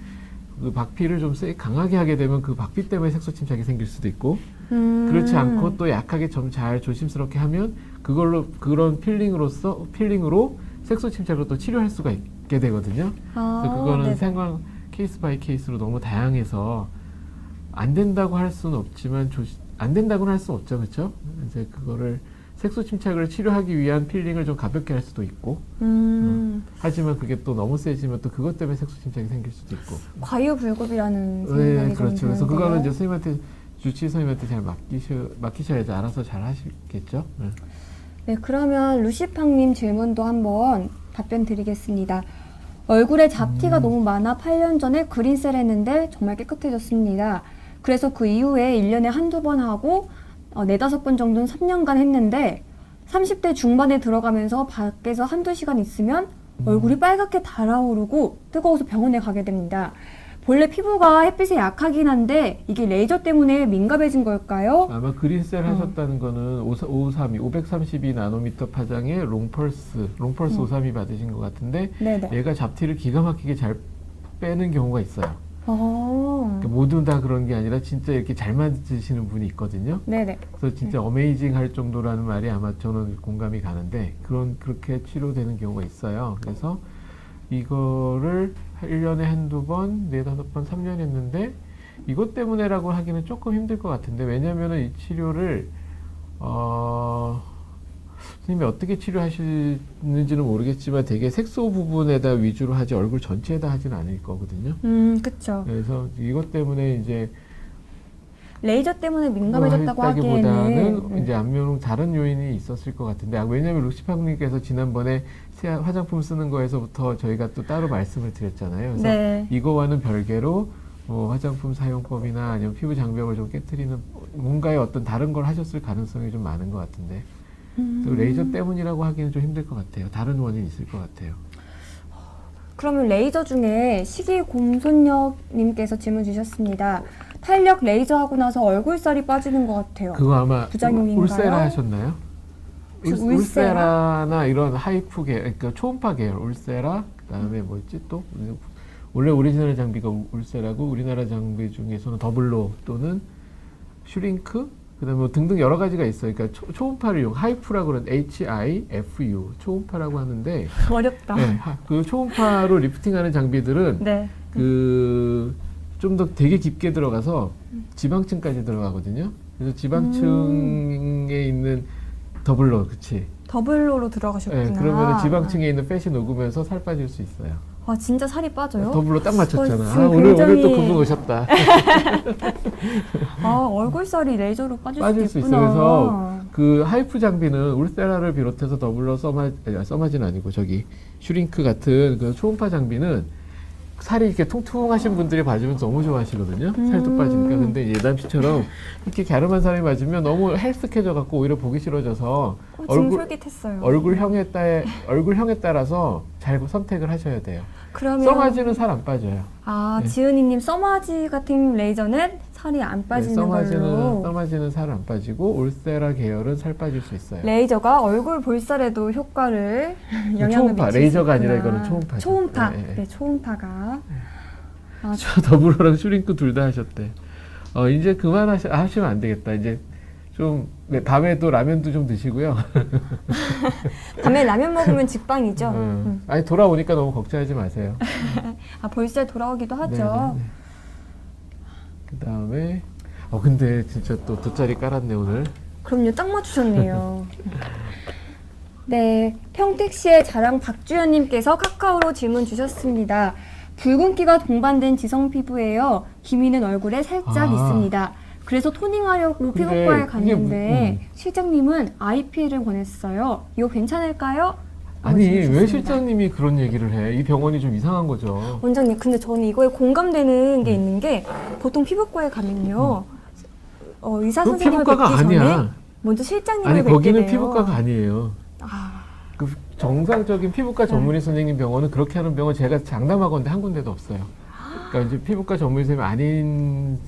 그 박피를 좀 강하게 하게 되면 그 박피 때문에 색소 침착이 생길 수도 있고 그렇지 않고 또 약하게 좀 잘 조심스럽게 하면 그런 필링으로 색소 침착으로 또 치료할 수가 있게 되거든요. 그래서 그거는 네네. 상황 케이스 바이 케이스로 너무 다양해서 안 된다고 할 수는 없지만 안 된다고는 할 수 없죠, 그렇죠? 이제 그거를 색소 침착을 치료하기 위한 필링을 좀 가볍게 할 수도 있고 하지만 그게 또 너무 세지면 또 그것 때문에 색소 침착이 생길 수도 있고 과유불급이라는 생각이 네, 좀 그렇죠. 그래서 드는데요. 그거는 이제 주치의 선생님한테 잘 맡기셔야지 알아서 잘 하시겠죠. 네. 네, 그러면 루시팡님 질문도 한번 답변 드리겠습니다. 얼굴에 잡티가 너무 많아 8년 전에 그린셀 했는데 정말 깨끗해졌습니다. 그래서 그 이후에 1년에 한두 번 하고 4-5번 정도는 3년간 했는데 30대 중반에 들어가면서 밖에서 한두 시간 있으면 얼굴이 빨갛게 달아오르고 뜨거워서 병원에 가게 됩니다. 본래 피부가 햇빛에 약하긴 한데 이게 레이저 때문에 민감해진 걸까요? 아마 그린셀 하셨다는 거는 532, 532 나노미터 파장의 롱펄스 532 받으신 것 같은데 네네. 얘가 잡티를 기가 막히게 잘 빼는 경우가 있어요. 그러니까 모두 다 그런 게 아니라 진짜 이렇게 잘 맞으시는 분이 있거든요. 네네. 그래서 진짜 어메이징 할 정도라는 말이 아마 저는 공감이 가는데 그렇게 치료되는 경우가 있어요. 그래서 이거를 1년에 한두 번, 4-5번, 3년 했는데 이것 때문에라고 하기는 조금 힘들 것 같은데 왜냐면은 이 치료를 선생님이 어떻게 치료하시는지는 모르겠지만 되게 색소 부분에다 위주로 하지 얼굴 전체에다 하지는 않을 거거든요. 그쵸. 그래서 이것 때문에 이제 레이저 때문에 민감해졌다고 했다기보다는 하기에는 이제 안면 다른 요인이 있었을 것 같은데 왜냐하면 루시팡님께서 지난번에 화장품 쓰는 거에서부터 저희가 또 따로 말씀을 드렸잖아요. 그래서 네. 이거와는 별개로 뭐 화장품 사용법이나 아니면 피부 장벽을 좀 깨트리는 뭔가의 어떤 다른 걸 하셨을 가능성이 좀 많은 것 같은데 또 레이저 때문이라고 하기는 좀 힘들 것 같아요. 다른 원인이 있을 것 같아요. 그러면 레이저 중에 시기곰손녀님께서 질문 주셨습니다. 탄력 레이저 하고 나서 얼굴살이 빠지는 것 같아요. 그거 아마 부작용인가요? 울세라 하셨나요? 울세라? 울세라나 이런 하이프 계열, 그러니까 초음파 계열 울세라, 그다음에 뭐 있지 또 원래 오리지널 장비가 울세라고 우리나라 장비 중에서는 더블로 또는 슈링크, 그다음에 뭐 등등 여러 가지가 있어요. 그러니까 초음파를 이용 하이프라고 그러는 HIFU 초음파라고 하는데 어렵다. 네, 그 초음파로 리프팅하는 장비들은 네. 좀 더 되게 깊게 들어가서 지방층까지 들어가거든요. 그래서 지방층에 있는 더블로, 그치? 더블로로 들어가셨구나. 네, 그러면 지방층에 있는 팻이 녹으면서 살 빠질 수 있어요. 아, 진짜 살이 빠져요? 더블로 딱 맞췄잖아. 지금 오늘 또 굉장히- 그분 오셨다. 얼굴살이 레이저로 빠질 빠질 수도 수 있구나. 있어요. 그래서 그 하이프 장비는 울세라를 비롯해서 더블로 써마지는 아니고 슈링크 같은 그 초음파 장비는 살이 이렇게 통통하신 분들이 맞으면 너무 좋아하시거든요. 살도 빠지니까. 근데 예담 씨처럼 이렇게 갸름한 사람이 맞으면 너무 헬스케져 갖고 오히려 보기 싫어져서 지금 솔깃했어요. 얼굴형에 따라서 잘 선택을 하셔야 돼요. 그러면 써마지는 살 안 빠져요. 네. 지은이님 써마지 같은 레이저는 살이 안 빠지는 걸로. 써마지는 살 안 빠지고 울세라 계열은 살 빠질 수 있어요. 레이저가 얼굴 볼살에도 효과를 영향을 초음파, 미칠 수 레이저가 있구나. 아니라 이거는 초음파죠. 초음파. 네, 네. 네, 초음파가. 저 더불어랑 슈링크 둘 다 하셨대. 이제 하시면 안 되겠다. 이제 좀 밤에도 라면도 좀 드시고요. 밤에 라면 먹으면 직방이죠. 아니 돌아오니까 너무 걱정하지 마세요. 볼살 돌아오기도 하죠. 그다음에 근데 진짜 또 돗자리 깔았네 오늘. 그럼요, 딱 맞추셨네요. 네, 평택시의 자랑 박주연님께서 카카오로 질문 주셨습니다. 붉은기가 동반된 지성 피부예요. 기미는 얼굴에 살짝 있습니다. 그래서 토닝하려고 근데 피부과에 이게 갔는데 실장님은 IPL을 권했어요. 이거 괜찮을까요? 아니 왜 주셨습니다. 실장님이 그런 얘기를 해? 이 병원이 좀 이상한 거죠. 원장님, 근데 저는 이거에 공감되는 게 있는 게 보통 피부과에 가면요. 의사 그건 선생님을 피부과가 뵙기 전에 아니야. 먼저 실장님을 아니 뵙게 거기는 돼요. 피부과가 아니에요. 그 정상적인 피부과 전문의 선생님 병원은 그렇게 하는 병원 제가 장담하건대 한 군데도 없어요. 그러니까 이제 피부과 전문의 선생님이 아닌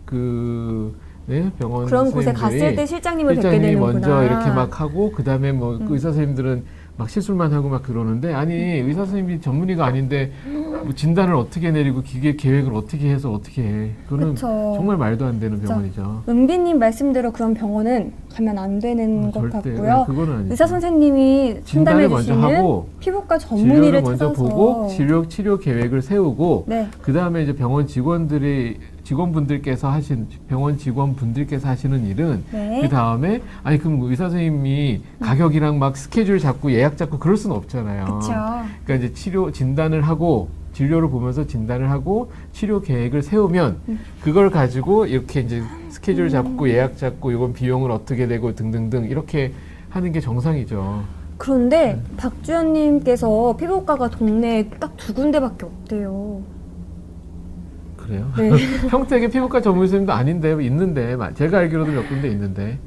병원 그런 곳에 선생님들이 갔을 때 실장님을 뵙게 실장님이 되는구나. 먼저 이렇게 막 하고 그다음에 뭐 그 의사 선생님들은 막 시술만 하고 막 그러는데 아니 의사 선생님이 전문의가 아닌데 뭐 진단을 어떻게 내리고 기계 계획을 어떻게 해서 어떻게 해? 그거는 그쵸. 정말 말도 안 되는 그쵸. 병원이죠. 은비님 말씀대로 그런 병원은 가면 안 되는 것 절대 같고요. 그거는 아니죠. 의사 선생님이 진단을 상담해 먼저 주시는 하고 피부과 진료를 전문의를 먼저 찾아서 보고 치료 계획을 세우고 네. 그 다음에 이제 병원 직원분들께서 하시는 일은 네. 그 다음에 아니 그럼 의사 선생님이 가격이랑 막 스케줄 잡고 예약 잡고 그럴 수는 없잖아요. 그렇죠. 그러니까 이제 진단을 하고 진료를 보면서 진단을 하고 치료 계획을 세우면 그걸 가지고 이렇게 이제 스케줄 잡고 예약 잡고 이건 비용을 어떻게 내고 등등등 이렇게 하는 게 정상이죠. 그런데 박주연님께서 피부과가 동네에 딱 2군데밖에 없대요. 그래요? 네. 평택에 피부과 전문 선생님도 아닌데 있는데 제가 알기로도 몇 군데 있는데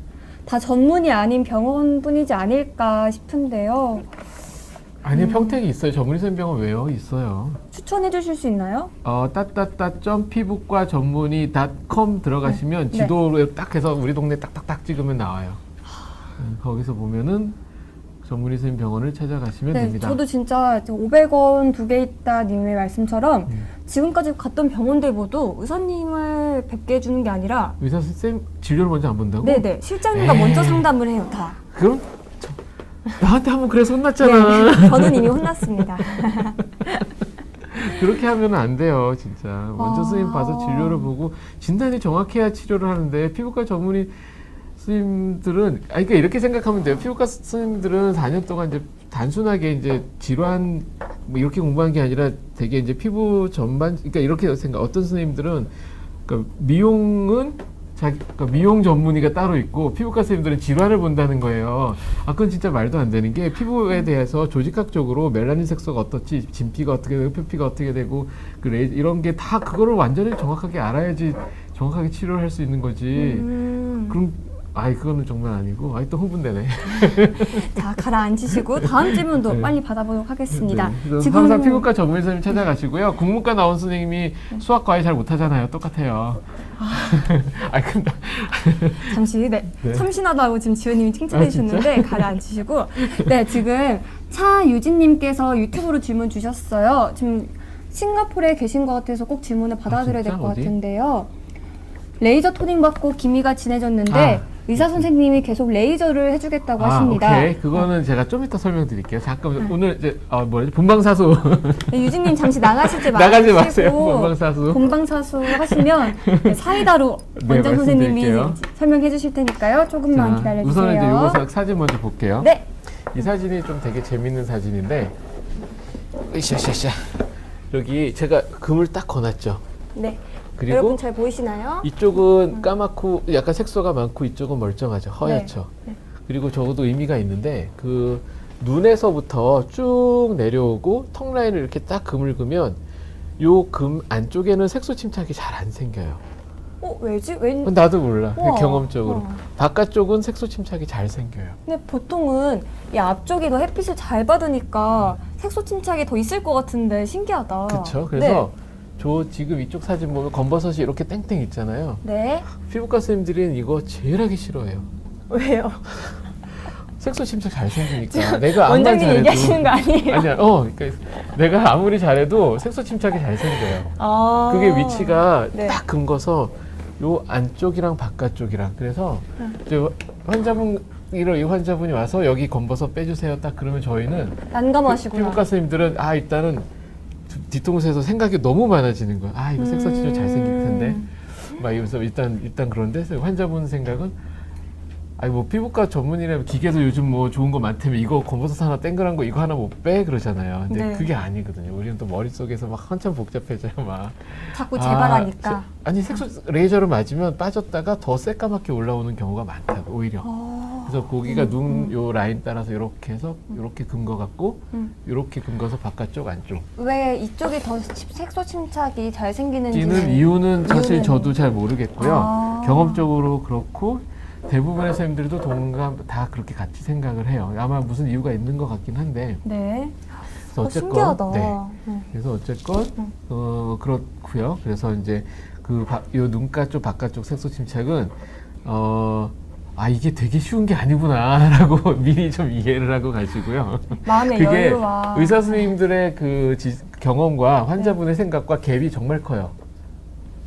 다 전문이 아닌 병원뿐이지 않을까 싶은데요. 아니 평택이 있어요. 전문의 병원 왜요? 있어요. 추천해 주실 수 있나요? 따따따.피부과 전문의.com 들어가시면 네. 지도를 딱 해서 우리 동네 딱딱딱 찍으면 나와요. 거기서 보면은 전문의 선생님 병원을 찾아가시면 네, 됩니다. 저도 진짜 500원 2개 있다 님의 말씀처럼 지금까지 갔던 병원들 모두 의사님을 뵙게 해주는 게 아니라 의사 선생님 진료를 먼저 안 본다고? 네네 실장님과 에이. 먼저 상담을 해요 다. 그럼 나한테 한번 그래서 혼났잖아. 네, 저는 이미 혼났습니다. 그렇게 하면 안 돼요, 진짜. 먼저 아. 선생님 봐서 진료를 보고 진단이 정확해야 치료를 하는데 피부과 전문의 선생님들은 그러니까 이렇게 생각하면 돼요. 피부과 선생님들은 4년 동안 이제 단순하게 이제 질환 뭐 이렇게 공부한 게 아니라 되게 이제 피부 전반 그러니까 이렇게 생각. 어떤 선생님들은 그러니까 미용은 그러니까 미용 전문의가 따로 있고 피부과 선생님들은 질환을 본다는 거예요. 그건 진짜 말도 안 되는 게 피부에 대해서 조직학적으로 멜라닌 색소가 어떻지, 진피가 어떻게 되고 표피가 어떻게 되고 이런 게 다 그거를 완전히 정확하게 알아야지 정확하게 치료를 할 수 있는 거지. 그럼 그거는 정말 아니고 또 흥분되네. 자 가라앉히시고 다음 질문도 네. 빨리 받아보도록 하겠습니다. 네. 항상 피부과 전문의 선생님 찾아가시고요. 국문과 나온 선생님이 수학 과외 잘 못하잖아요. 똑같아요. 근데 잠시 네. 네. 참신하다고 지금 지호님이 칭찬해 진짜? 주셨는데 가라앉히시고 네 지금 차유진님께서 유튜브로 질문 주셨어요. 지금 싱가포르에 계신 것 같아서 꼭 질문을 받아드려야 될 진짜? 것 어디? 같은데요. 레이저 토닝 받고 기미가 진해졌는데 의사 선생님이 계속 레이저를 해주겠다고 하십니다. 오케이. 그거는 제가 좀 이따 설명드릴게요. 잠깐 오늘 이제 본방사수 네, 유진님 잠시 나가시지 나가지 마시고 마세요. 본방사수. 본방사수 하시면 네, 사이다로 네, 원장 선생님이 말씀드릴게요. 설명해 주실 테니까요. 조금만 기다려주세요. 우선 이제 요거 사진 먼저 볼게요. 네. 이 사진이 좀 되게 재밌는 사진인데, 으쌰. 여기 제가 금을 딱 거놨죠. 네. 그리고 여러분 잘 보이시나요? 이쪽은 까맣고 약간 색소가 많고 이쪽은 멀쩡하죠. 허옇죠. 네. 그리고 저것도 의미가 있는데 그 눈에서부터 쭉 내려오고 턱 라인을 이렇게 딱 금을 그면 요 금 안쪽에는 색소 침착이 잘 안 생겨요. 왜지? 그건 나도 몰라. 우와. 경험적으로. 우와. 바깥쪽은 색소 침착이 잘 생겨요. 근데 보통은 이 앞쪽이 더 햇빛을 잘 받으니까 색소 침착이 더 있을 것 같은데 신기하다. 그렇죠. 그래서 저 지금 이쪽 사진 보면 검버섯이 이렇게 땡땡 있잖아요. 네. 피부과 선생님들은 이거 제일 하기 싫어해요. 왜요? 색소 침착 잘 생기니까. 내가 아무리 원장님 잘해도 얘기하시는 거 아니에요? 아니야. 그러니까 내가 아무리 잘해도 색소 침착이 잘 생겨요. 그게 위치가 네. 딱 금거서 요 안쪽이랑 바깥쪽이랑 그래서 이제 이 환자분이 와서 여기 검버섯 빼주세요. 딱 그러면 저희는 난감하시구나. 피부과 선생님들은 일단은 뒤통수에서 생각이 너무 많아지는 거야. 이거 색소 치료 잘 생길 텐데. 막 이러면서 일단 그런데 환자분 생각은 뭐 피부과 전문이라면 기계도 요즘 뭐 좋은 거 많다며 이거 검버섯 하나 땡그란 거 이거 하나 못 빼 그러잖아요. 근데 네. 그게 아니거든요. 우리는 또 머릿속에서 막 한참 복잡해져요. 막. 자꾸 재발하니까. 색소 레이저를 맞으면 빠졌다가 더 새까맣게 올라오는 경우가 많다고 오히려. 그래서 거기가 눈 요 라인 따라서 이렇게 해서 이렇게 금거 같고 이렇게 금거서 바깥쪽 안쪽. 왜 이쪽이 더 색소 침착이 잘 생기는지. 이유는 사실 저도 잘 모르겠고요. 아. 경험적으로 그렇고 대부분의 선생님들도 다 그렇게 같이 생각을 해요. 아마 무슨 이유가 있는 것 같긴 한데. 네. 그래서 어쨌건 신기하다. 네. 그래서 어쨌건 그렇고요. 그래서 이제 요 눈가 쪽 바깥쪽 색소 침착은 이게 되게 쉬운 게 아니구나라고 미리 좀 이해를 하고 가시고요. 마음의 그게 여유와. 의사 선생님들의 그 경험과 환자분의 생각과 갭이 정말 커요.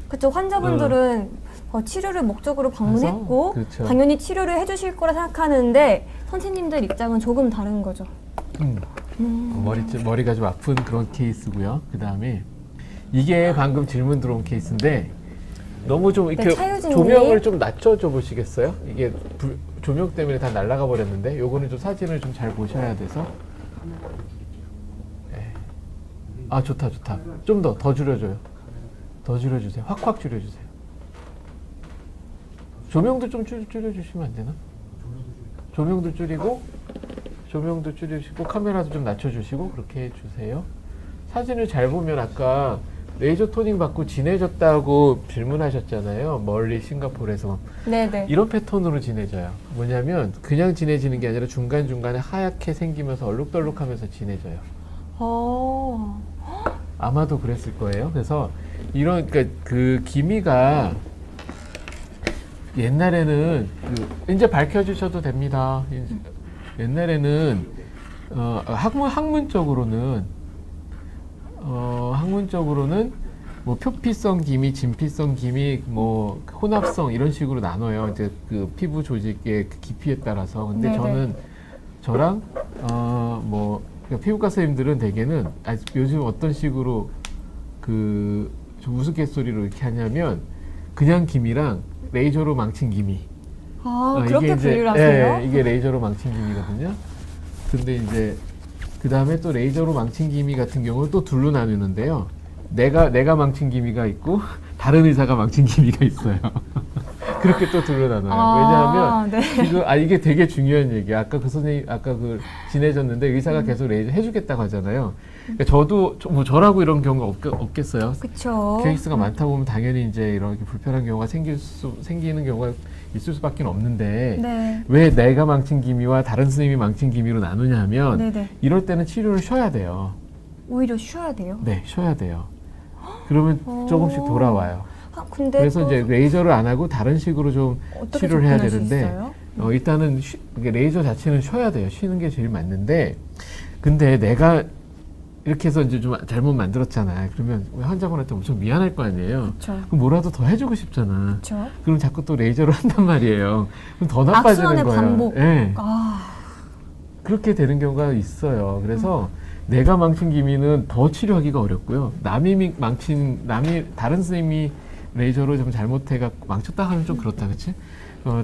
그쵸. 환자분들은 치료를 목적으로 방문했고 그렇죠. 당연히 치료를 해주실 거라 생각하는데 선생님들 입장은 조금 다른 거죠. 머리가 좀 아픈 그런 케이스고요. 그 다음에 이게 방금 질문 들어온 케이스인데 너무 좀 이렇게 차유진님. 조명을 좀 낮춰줘 보시겠어요? 이게 조명 때문에 다 날아가 버렸는데 요거는 좀 사진을 좀 잘 보셔야 돼서. 네. 좋다. 좀 더 줄여줘요. 더 줄여주세요. 확 줄여주세요. 조명도 좀 줄여주시면 안 되나? 조명도 줄이시고 카메라도 좀 낮춰주시고 그렇게 해주세요. 사진을 잘 보면 아까 레이저 토닝 받고 진해졌다고 질문하셨잖아요. 멀리 싱가포르에서. 네네. 이런 패턴으로 진해져요. 뭐냐면 그냥 진해지는 게 아니라 중간중간에 하얗게 생기면서 얼룩덜룩하면서 진해져요. 아마도 그랬을 거예요. 그래서 이런 그러니까 그 기미가 옛날에는 이제 밝혀주셔도 됩니다. 옛날에는 학문적으로는 뭐 표피성 기미, 진피성 기미, 뭐 혼합성 이런 식으로 나눠요. 이제 그 피부 조직의 그 깊이에 따라서. 근데 네네. 저는 저랑 뭐 피부과 선생님들은 대개는 요즘 어떤 식으로 좀 우스갯소리로 이렇게 하냐면 그냥 기미랑 레이저로 망친 기미. 그렇게 이게 이제, 분류를 하세요? 예, 이게 레이저로 망친 기미거든요. 근데 이제 그 다음에 또 레이저로 망친 기미 같은 경우는 또 둘로 나누는데요. 내가 망친 기미가 있고 다른 의사가 망친 기미가 있어요. 그렇게 또 둘로 나눠요. 왜냐하면 네. 지금 이게 되게 중요한 얘기야. 아까 그 선생님 진해졌는데 의사가 계속 레이저 해주겠다고 하잖아요. 그러니까 저도 뭐 저라고 이런 경우가 없겠어요. 그쵸. 케이스가 많다 보면 당연히 이제 이렇게 불편한 경우가 생기는 경우가 있을 수밖에 없는데 네. 왜 내가 망친 기미와 다른 선생님이 망친 기미로 나누냐 하면 네네. 이럴 때는 치료를 쉬어야 돼요. 오히려 쉬어야 돼요? 네, 쉬어야 돼요. 그러면 조금씩 돌아와요. 근데 그래서 이제 레이저를 안 하고 다른 식으로 좀 어떻게 치료를 해야 접근할 수 되는데 있어요? 일단은 이게 레이저 자체는 쉬어야 돼요. 쉬는 게 제일 맞는데 근데 내가 이렇게 해서 이제 좀 잘못 만들었잖아. 그러면 환자분한테 엄청 미안할 거 아니에요. 그쵸. 그럼 뭐라도 더 해주고 싶잖아. 그쵸. 그럼 자꾸 또 레이저를 한단 말이에요. 그럼 더 나빠지는 악순환의 거예요. 반복. 네. 아, 그렇게 되는 경우가 있어요. 그래서 내가 망친 기미는 더 치료하기가 어렵고요. 남이 다른 선생님이 레이저로 좀 잘못해갖고 망쳤다 하면 좀 그렇다, 그치?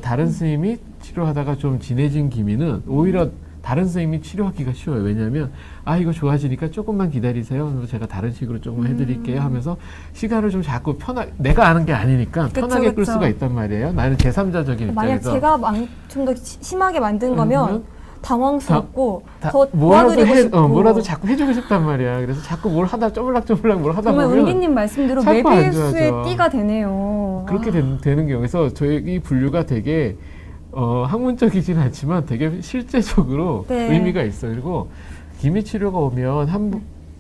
다른 선생님이 치료하다가 좀 진해진 기미는 오히려 다른 선생님이 치료하기가 쉬워요. 왜냐하면 이거 좋아지니까 조금만 기다리세요. 그래서 제가 다른 식으로 조금 해드릴게요 하면서 시간을 좀 자꾸 내가 아는 게 아니니까 그쵸, 편하게 끌 그쵸. 수가 있단 말이에요. 나는 제3자적인 만약 입장에서 제가 좀 더 심하게 만든 거면 당황스럽고 더 뭐라도 도와드리고 싶고 뭐라도 자꾸 해주고 싶단 말이야. 그래서 자꾸 뭘 하다 쪼물락쪼물락 뭘 하다 정말 보면 은비님 말씀대로 자꾸 안 메비우스의 좋아져. 띠가 되네요. 그렇게 되는 경우에서 저희 이 분류가 되게 학문적이진 않지만 되게 실제적으로 네. 의미가 있어요. 그리고 기미 치료가 오면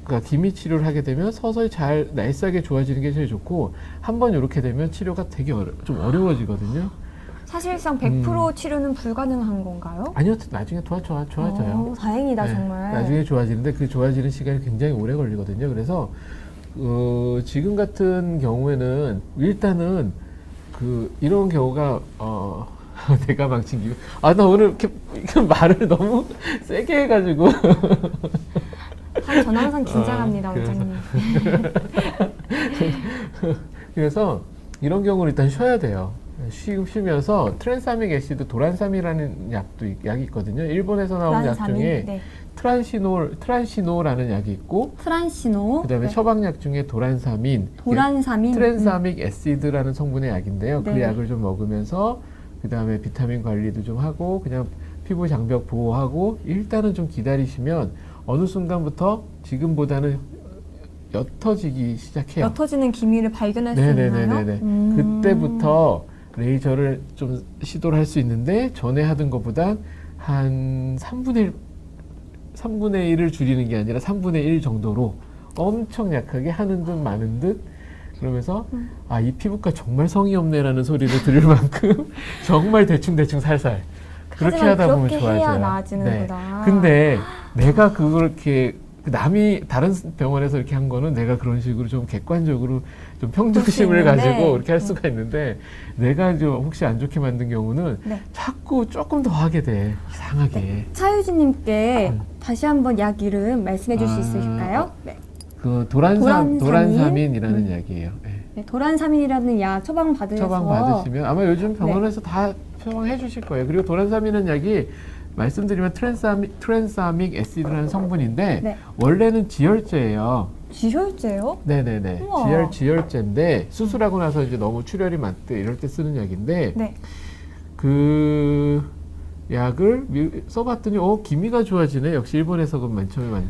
그러니까 기미 치료를 하게 되면 서서히 잘 날싸게 좋아지는 게 제일 좋고 한 번 이렇게 되면 치료가 되게 좀 어려워지거든요. 사실상 100% 치료는 불가능한 건가요? 아니요, 나중에 좋아져요. 다행이다 네, 정말. 나중에 좋아지는데 그 좋아지는 시간이 굉장히 오래 걸리거든요. 그래서 지금 같은 경우에는 일단은 이런 경우가 내가 망친 기분. 나 오늘 이렇게 말을 너무 세게 해가지고. 전 항상 긴장합니다, 원장님. 그래서 이런 경우는 일단 쉬어야 돼요. 쉬면서 트랜사믹 애시드 도란삼이라는 약이 있거든요. 일본에서 나온 약 중에 네. 트란시노라는 약이 있고 트란시노. 그다음에 네. 처방약 중에 도란사민, 트랜사믹 애시드라는 성분의 약인데요. 그 네. 약을 좀 먹으면서 그다음에 비타민 관리도 좀 하고 그냥 피부 장벽 보호하고 일단은 좀 기다리시면 어느 순간부터 지금보다는 옅어지기 시작해요. 옅어지는 기미를 발견할 수 있나요? 네네네네. 그때부터 레이저를 좀 시도를 할 수 있는데 전에 하던 것보다 한 3분의 1을 줄이는 게 아니라 3분의 1 정도로 엄청 약하게 하는 듯 마는 듯 그러면서 이 피부과 정말 성의 없네라는 소리를 들을 만큼 정말 대충 살살 그렇게 하지만 하다 보면 그렇게 좋아져요. 해야 나아지는구나. 근데 내가 그렇게 남이 다른 병원에서 이렇게 한 거는 내가 그런 식으로 좀 객관적으로 좀 평정심을 있는데. 가지고 이렇게 할 수가 있는데 내가 좀 혹시 안 좋게 만든 경우는 네. 자꾸 조금 더 하게 돼 이상하게. 차유진님께 다시 한번 약 이름 말씀해 줄 수 있으실까요? 네. 그 도란사민. 도란사민이라는 약이에요. 네. 네, 도란사민이라는 약 처방 받으셔서 처방 받으시면 아마 요즘 병원에서 다 처방해 주실 거예요. 그리고 도란사민은 약이 말씀드리면 트랜사믹 애시드라는 성분인데 네. 원래는 지혈제예요. 지혈제요? 네네네. 우와. 지혈제인데 수술하고 나서 이제 너무 출혈이 많대 이럴 때 쓰는 약인데 네. 약을 써봤더니 기미가 좋아지네. 역시 일본에서 맨 처음에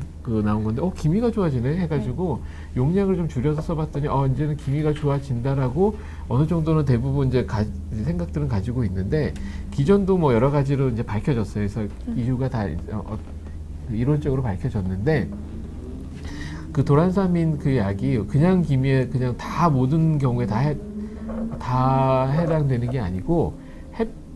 나온 건데 기미가 좋아지네 해가지고 용량을 좀 줄여서 써봤더니 이제는 기미가 좋아진다라고 어느 정도는 대부분 이제 생각들은 가지고 있는데 기전도 뭐 여러 가지로 이제 밝혀졌어요. 그래서 이유가 다 이론적으로 밝혀졌는데 그 도란사민 그 약이 그냥 기미에 그냥 다 모든 경우에 다 해당되는 게 아니고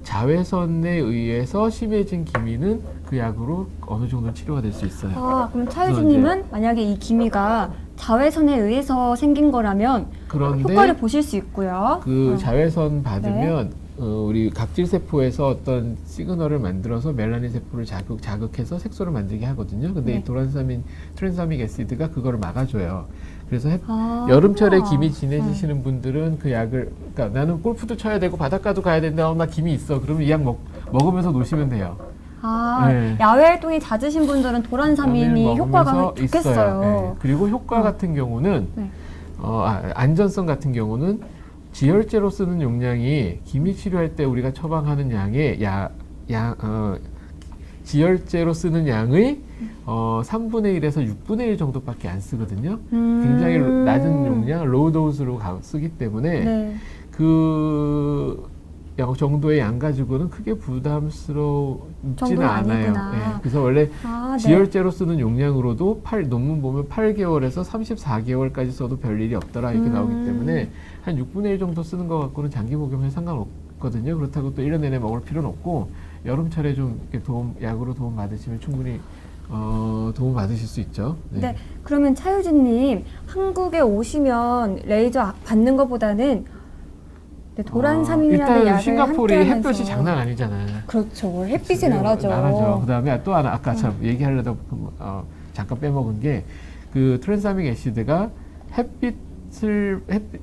자외선에 의해서 심해진 기미는 그 약으로 어느 정도 치료가 될 수 있어요. 그럼 차유진님은 만약에 이 기미가 자외선에 의해서 생긴 거라면 그런데 효과를 보실 수 있고요. 그 자외선 받으면 우리 각질 세포에서 어떤 시그널을 만들어서 멜라닌 세포를 자극해서 색소를 만들게 하거든요. 근데 이 트랜사믹 애시드가 그거를 막아줘요. 그래서 여름철에 기미 진해지시는 분들은 그 약을, 그러니까 나는 골프도 쳐야 되고 바닷가도 가야 된다, 나 기미 있어. 그러면 이 약 먹으면서 노시면 돼요. 네. 야외 활동이 잦으신 분들은 도란사민이 효과가 좋겠어요. 네. 그리고 효과 같은 경우는 안전성 같은 경우는 지혈제로 쓰는 용량이 기미 치료할 때 우리가 처방하는 양의 지혈제로 쓰는 양의 3분의 1에서 6분의 1 정도밖에 안 쓰거든요. 굉장히 낮은 용량, 로우 도스로 쓰기 때문에 그 정도의 양 가지고는 크게 부담스럽지는 않아요. 네. 그래서 원래 지혈제로 쓰는 용량으로도 논문 보면 8개월에서 34개월까지 써도 별일이 없더라 이렇게 나오기 때문에 한 6분의 1 정도 쓰는 것 갖고는 장기 복용에 상관없거든요. 그렇다고 또 1년 내내 먹을 필요는 없고 여름철에 좀 이렇게 약으로 도움 받으시면 충분히 도움 받으실 수 있죠. 네. 그러면 차유진님 한국에 오시면 레이저 받는 것보다는 도란사민이라는 일단 약을 싱가포르이 함께하면서 햇볕이 장난 아니잖아요. 그렇죠. 햇빛이 나라죠. 그 다음에 또 하나 아까 참 얘기하려다 잠깐 빼먹은 게 그 트랜사믹 애시드가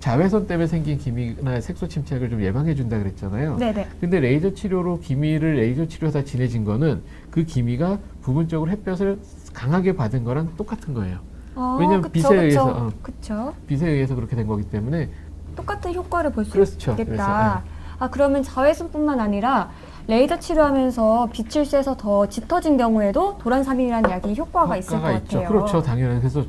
자외선 때문에 생긴 기미나 색소 침착을 좀 예방해 준다 그랬잖아요. 네네. 근데 레이저 치료로 기미를 레이저 치료하다 진해진 거는 그 기미가 부분적으로 햇볕을 강하게 받은 거랑 똑같은 거예요. 왜냐면 빛에 의해서 빛에 의해서 그렇게 된 거기 때문에 똑같은 효과를 볼 수 그렇죠. 있겠다. 그러면 자외선뿐만 아니라 레이저 치료하면서 빛을 쐬서 더 짙어진 경우에도 도란사민이라는 약이 효과가 있을 것 같아요. 그렇죠, 당연히. 그래서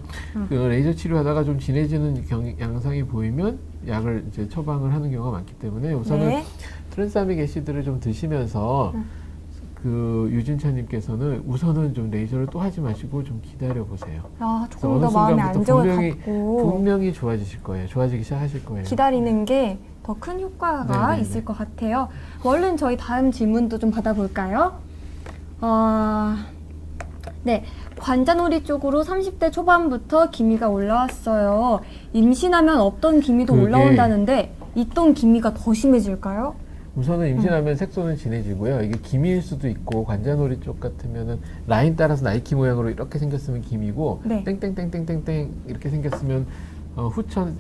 그 레이저 치료하다가 좀 진해지는 양상이 보이면 약을 이제 처방을 하는 경우가 많기 때문에 우선은 트랜사믹 애시드를 좀 드시면서 그 유진차님께서는 우선은 좀 레이저를 또 하지 마시고 좀 기다려 보세요. 조금 더 마음의 안정을 갖고 분명히 좋아지실 거예요. 좋아지기 시작하실 거예요. 기다리는 게 더 큰 효과가 있을 것 같아요. 얼른 저희 다음 질문도 좀 받아볼까요? 네, 관자놀이 쪽으로 30대 초반부터 기미가 올라왔어요. 임신하면 없던 기미도 올라온다는데 있던 기미가 더 심해질까요? 우선은 임신하면 색소는 진해지고요. 이게 기미일 수도 있고 관자놀이 쪽 같으면은 라인 따라서 나이키 모양으로 이렇게 생겼으면 기미고 땡땡땡땡땡땡 이렇게 생겼으면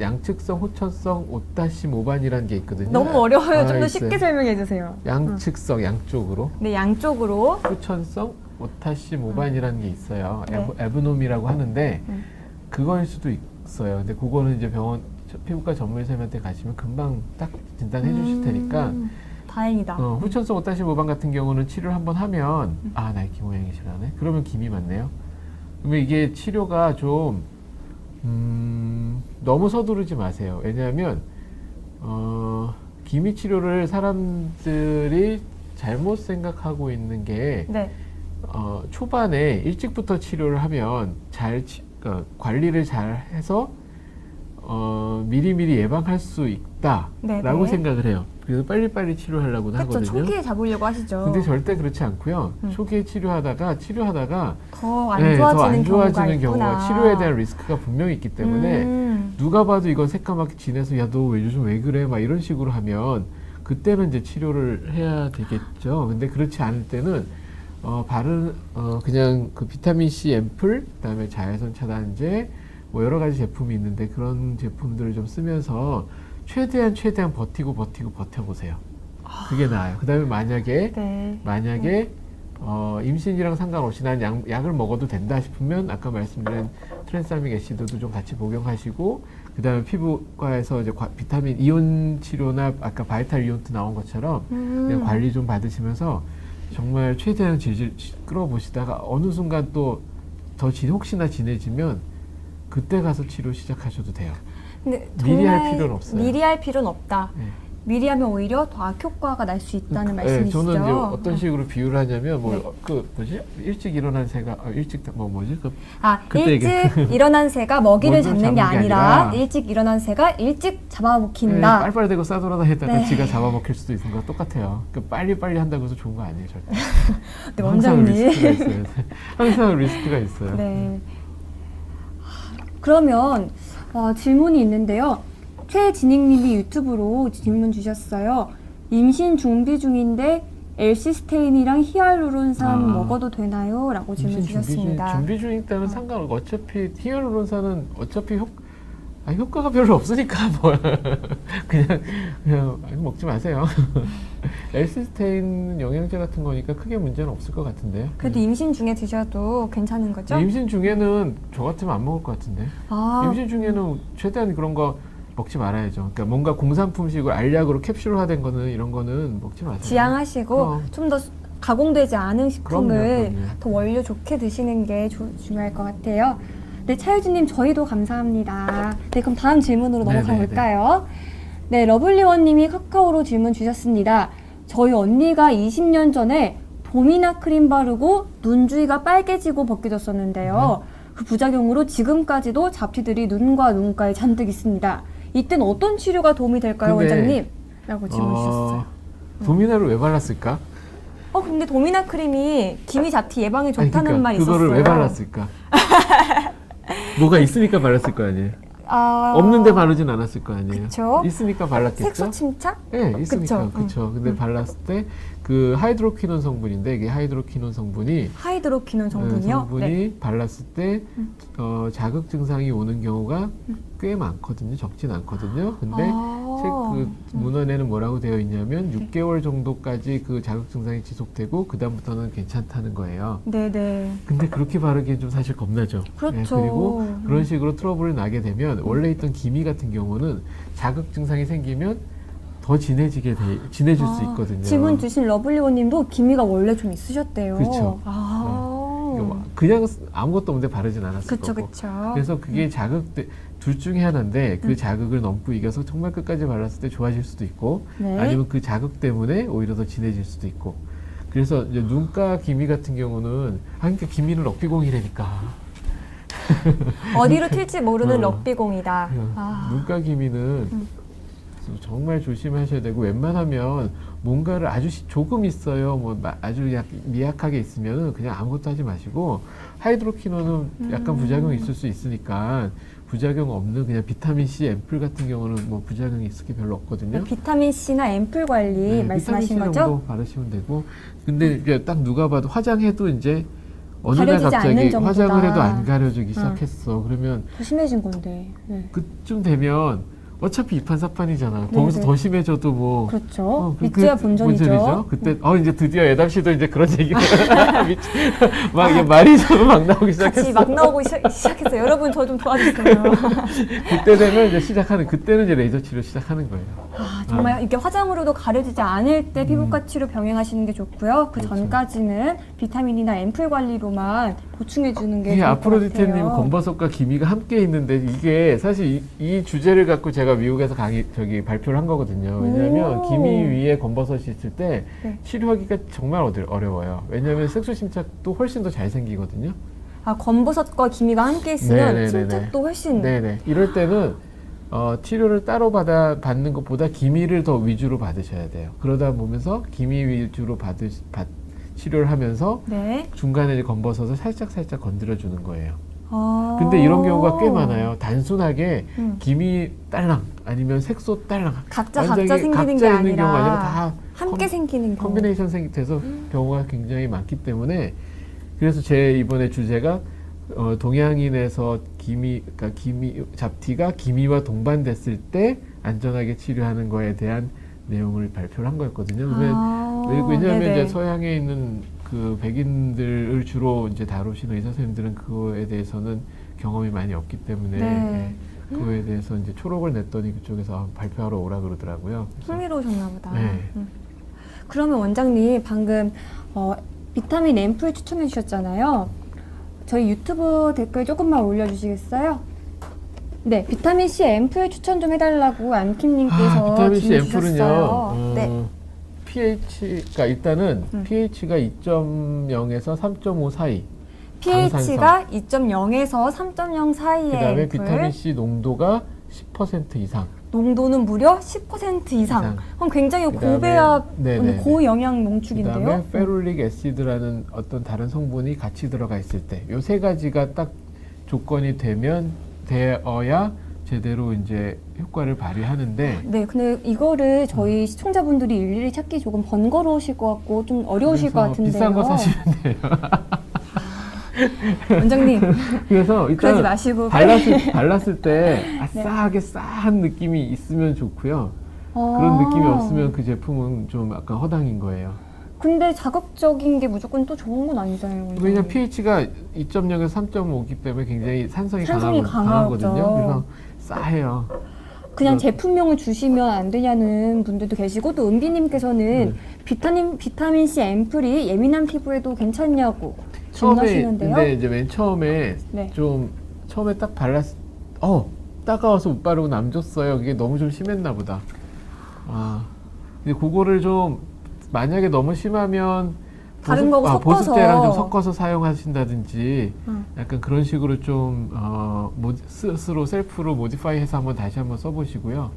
양측성 호천성 5-5반이라는 게 있거든요. 너무 어려워요. 좀 더 쉽게 설명해 주세요. 양측성 양쪽으로. 네, 양쪽으로. 후천성 5-5반이라는 게 있어요. 에브놈이라고 하는데 그거일 수도 있어요. 근데 그거는 이제 피부과 전문의쌤한테 가시면 금방 딱 진단해 주실 테니까 다행이다. 후천성 5-5반 같은 경우는 치료를 한번 하면 나이키 모양이 싫어하네? 그러면 기미 맞네요. 그러면 이게 치료가 좀 너무 서두르지 마세요. 왜냐하면 기미 치료를 사람들이 잘못 생각하고 있는 게 초반에 일찍부터 치료를 하면 관리를 잘 해서 미리미리 예방할 수 있다라고 생각을 해요. 그래서 빨리빨리 치료하려고 하거든요. 초기에 잡으려고 하시죠. 근데 절대 그렇지 않고요. 초기에 치료하다가 더 안 좋아지는 경우가 치료에 대한 리스크가 분명히 있기 때문에 누가 봐도 이건 새까맣게 진해서 야, 너 요즘 왜 그래? 막 이런 식으로 하면 그때는 이제 치료를 해야 되겠죠. 근데 그렇지 않을 때는 그냥 그 비타민 C 앰플, 그다음에 자외선 차단제, 뭐 여러 가지 제품이 있는데 그런 제품들을 좀 쓰면서 최대한 버텨보세요. 그게 나아요. 그 다음에 만약에 임신이랑 상관없이 난 약을 먹어도 된다 싶으면 아까 말씀드린 트랜사믹 애시드도 좀 같이 복용하시고 그 다음에 피부과에서 이제 비타민 이온 치료나 아까 바이탈 이온트 나온 것처럼 그냥 관리 좀 받으시면서 정말 최대한 질질 끌어보시다가 어느 순간 또 더 혹시나 진해지면 그때 가서 치료 시작하셔도 돼요. 근데 미리 할 정말 필요는 없어요. 미리 할 필요는 없다. 네. 미리 하면 오히려 더 악효과가 날 수 있다는 네, 말씀이시죠? 저는 이제 어떤 식으로 비유를 하냐면 뭐 네. 그 뭐지 일찍 일어난 새가 일찍 뭐지 그 그때 일찍 일어난 새가 먹이를 먹이를 잡는 게 잡는 게 아니라 아니라 일찍 일어난 새가 일찍 네, 잡아먹힌다. 빨빨대고 싸돌아다녔다가 네. 지가 잡아먹힐 수도 있는 거 똑같아요. 그 빨리 한다고 해서 좋은 거 아니에요, 절대. 네, 항상 원장님. 리스크가 있어요. 항상 리스크가 있어요. 네. 그러면 질문이 있는데요. 최진익님이 유튜브로 질문 주셨어요. 임신 준비 중인데 엘시스테인이랑 히알루론산 먹어도 되나요? 라고 질문 주셨습니다. 준비 중일 때는 상관없고 어차피 히알루론산은 어차피 효과가 별로 없으니까 뭐 그냥 먹지 마세요. 엘시스테인 영양제 같은 거니까 크게 문제는 없을 것 같은데요. 그래도 임신 중에 드셔도 괜찮은 거죠? 임신 중에는 저 같으면 안 먹을 것 같은데. 임신 중에는 최대한 그런 거 먹지 말아야죠. 그러니까 뭔가 공산품식으로 알약으로 캡슐화된 거는 이런 거는 먹지 마세요. 지양하시고 좀 더 가공되지 않은 식품을 그럼요. 더 원료 좋게 드시는 게 중요할 것 같아요. 네, 차유진님 저희도 감사합니다. 네, 그럼 다음 질문으로 넘어가 네네네. 볼까요? 네, 러블리원님이 카카오로 질문 주셨습니다. 저희 언니가 20년 전에 봄이나 크림 바르고 눈 주위가 빨개지고 벗겨졌었는데요. 그 부작용으로 지금까지도 잡티들이 눈과 눈가에 잔뜩 있습니다. 이땐 어떤 치료가 도움이 될까요, 근데, 원장님? 라고 질문 주셨어요. 도미나를 왜 발랐을까? 근데 도미나 크림이 기미 잡티 예방에 좋다는 아니, 그러니까 말이 그거를 있었어요. 왜 발랐을까? 뭐가 있으니까 발랐을 거 아니에요. 아, 없는데 바르진 않았을 거 아니에요. 그쵸? 있으니까 발랐겠죠. 색소 침착? 네, 있으니까. 그쵸. 그쵸. 근데 발랐을 때 그 하이드로퀴논 성분인데 이게 하이드로퀴논 성분이 하이드로퀴논 성분이요? 성분이 네. 발랐을 때 자극 증상이 오는 경우가 꽤 많거든요. 적진 않거든요. 근데 그 문헌에는 뭐라고 되어 있냐면 6개월 정도까지 그 자극 증상이 지속되고 그 다음부터는 괜찮다는 거예요. 네네. 근데 그렇게 바르기엔 좀 사실 겁나죠. 그렇죠. 그리고 그런 식으로 트러블이 나게 되면 원래 있던 기미 같은 경우는 자극 증상이 생기면 더 진해질 수 있거든요. 질문 주신 러블리오님도 기미가 원래 좀 있으셨대요. 그쵸. 그냥 아무것도 없는데 바르진 않았을 그쵸, 거고. 그쵸. 그래서 그게 둘 중에 하나인데 그 자극을 넘고 이겨서 정말 끝까지 발랐을 때 좋아질 수도 있고 네. 아니면 그 자극 때문에 오히려 더 진해질 수도 있고. 그래서 이제 눈가 기미 같은 경우는 그러니까 기미는 럭비공이라니까. 어디로 튈지 모르는 럭비공이다. 눈가 기미는 정말 조심하셔야 되고 웬만하면 뭔가를 아주 조금 있어요. 뭐 아주 미약하게 있으면은 그냥 아무것도 하지 마시고 하이드로퀴논은 약간 부작용이 있을 수 있으니까 부작용 없는 그냥 비타민 C 앰플 같은 경우는 뭐 부작용이 있을 게 별로 없거든요. 비타민 C나 앰플 관리 말씀하신 비타민 C 거죠? 정도 바르시면 되고 근데 이제 딱 누가 봐도 화장해도 이제 어느 날 가려지지 않는 갑자기 정도다. 화장을 해도 안 가려지기 시작했어. 그러면 더 심해진 건데. 네. 그쯤 되면 어차피 이판사판이잖아. 네, 거기서 네. 더 심해져도 뭐 그렇죠. 믿지야 본전이죠. 본전이죠. 그때 이제 드디어 애담 씨도 이제 그런 얘기를 막 이게 말이 좀 막 나오기 시작했어. 같이 막 나오고 시작했어요. 여러분 저 좀 도와주세요. 그때 되면 이제 그때는 이제 레이저 치료 시작하는 거예요. 정말 이게 화장으로도 가려지지 않을 때 피부과 치료 병행하시는 게 좋고요. 그 전까지는 비타민이나 앰플 관리로만 보충해 주는 게 이게 좋을 것 아프로디테님 같아요. 검버섯과 기미가 함께 있는데 이게 사실 이 주제를 갖고 제가 미국에서 발표를 한 거거든요. 왜냐하면 기미 위에 검버섯이 있을 때 치료하기가 정말 어려워요. 왜냐하면 색소 침착도 훨씬 더 잘 생기거든요. 검버섯과 기미가 함께 있으면 네네네네. 침착도 훨씬 네네. 이럴 때는 치료를 따로 받는 것보다 기미를 더 위주로 받으셔야 돼요. 그러다 보면서 기미 위주로 치료를 하면서 중간에 이제 검버섯을 살짝 건드려주는 거예요. 근데 이런 경우가 꽤 많아요. 단순하게 기미 딸랑 아니면 색소 딸랑 각자 완전히 생기는 게 있는 경우가 아니라 다 함께 생기는 경우. 콤비네이션 돼서 경우가 굉장히 많기 때문에 그래서 제 이번에 주제가 동양인에서 그러니까 잡티가 기미와 동반됐을 때 안전하게 치료하는 거에 대한 내용을 발표를 한 거였거든요. 왜냐하면 이제 서양에 있는 그 백인들을 주로 이제 다루시는 의사 선생님들은 그거에 대해서는 경험이 많이 없기 때문에 그거에 대해서 이제 초록을 냈더니 그쪽에서 발표하러 오라 그러더라고요. 흥미로우셨나 보다. 그러면 원장님 방금 비타민 앰플 추천해 주셨잖아요. 저희 유튜브 댓글 조금만 올려주시겠어요? 네, 비타민 C 앰플 추천 좀 해달라고 안킴님께서 비타민 C 질문 앰플은요. 주셨어요. 네. pH가 일단은 pH가 2.0에서 3.5 사이. pH가 2.0에서 3.0 사이의 그다음에 앰플. 비타민 C 농도가 10% 이상. 농도는 무려 10% 이상. 그럼 굉장히 그다음에 고배합, 네네네. 고영양 농축인데요. 그다음에 페룰릭 애시드라는 어떤 다른 성분이 같이 들어가 있을 때, 요 세 가지가 딱 조건이 되어야 제대로 이제 효과를 발휘하는데. 네, 근데 이거를 저희 시청자분들이 일일이 찾기 조금 번거로우실 것 같고 좀 어려우실 것 같은데요. 비싼 거 사시면 돼요. 원장님, 그래서 그러지 일단 마시고 발랐을 때 아싸하게 싸한 느낌이 있으면 좋고요. 그런 느낌이 없으면 그 제품은 좀 약간 허당인 거예요. 근데 자극적인 게 무조건 또 좋은 건 아니잖아요. 원장님. 왜냐면 pH가 2.0에서 3.5기 때문에 굉장히 산성이 산성이 강하거든요. 강하죠. 그래서 싸해요. 그냥 제품명을 주시면 안 되냐는 분들도 계시고, 또 은비님께서는 비타민 C 앰플이 예민한 피부에도 괜찮냐고 질문하시는데요. 근데 이제 맨 처음에 네. 좀 처음에 딱 따가워서 못 바르고 남줬어요. 그게 너무 좀 심했나 보다. 근데 그거를 좀 만약에 너무 심하면 다른 거하고 섞어서. 보습제랑 좀 섞어서 사용하신다든지 약간 그런 식으로 좀 스스로 셀프로 모디파이해서 한번 다시 한번 써보시고요.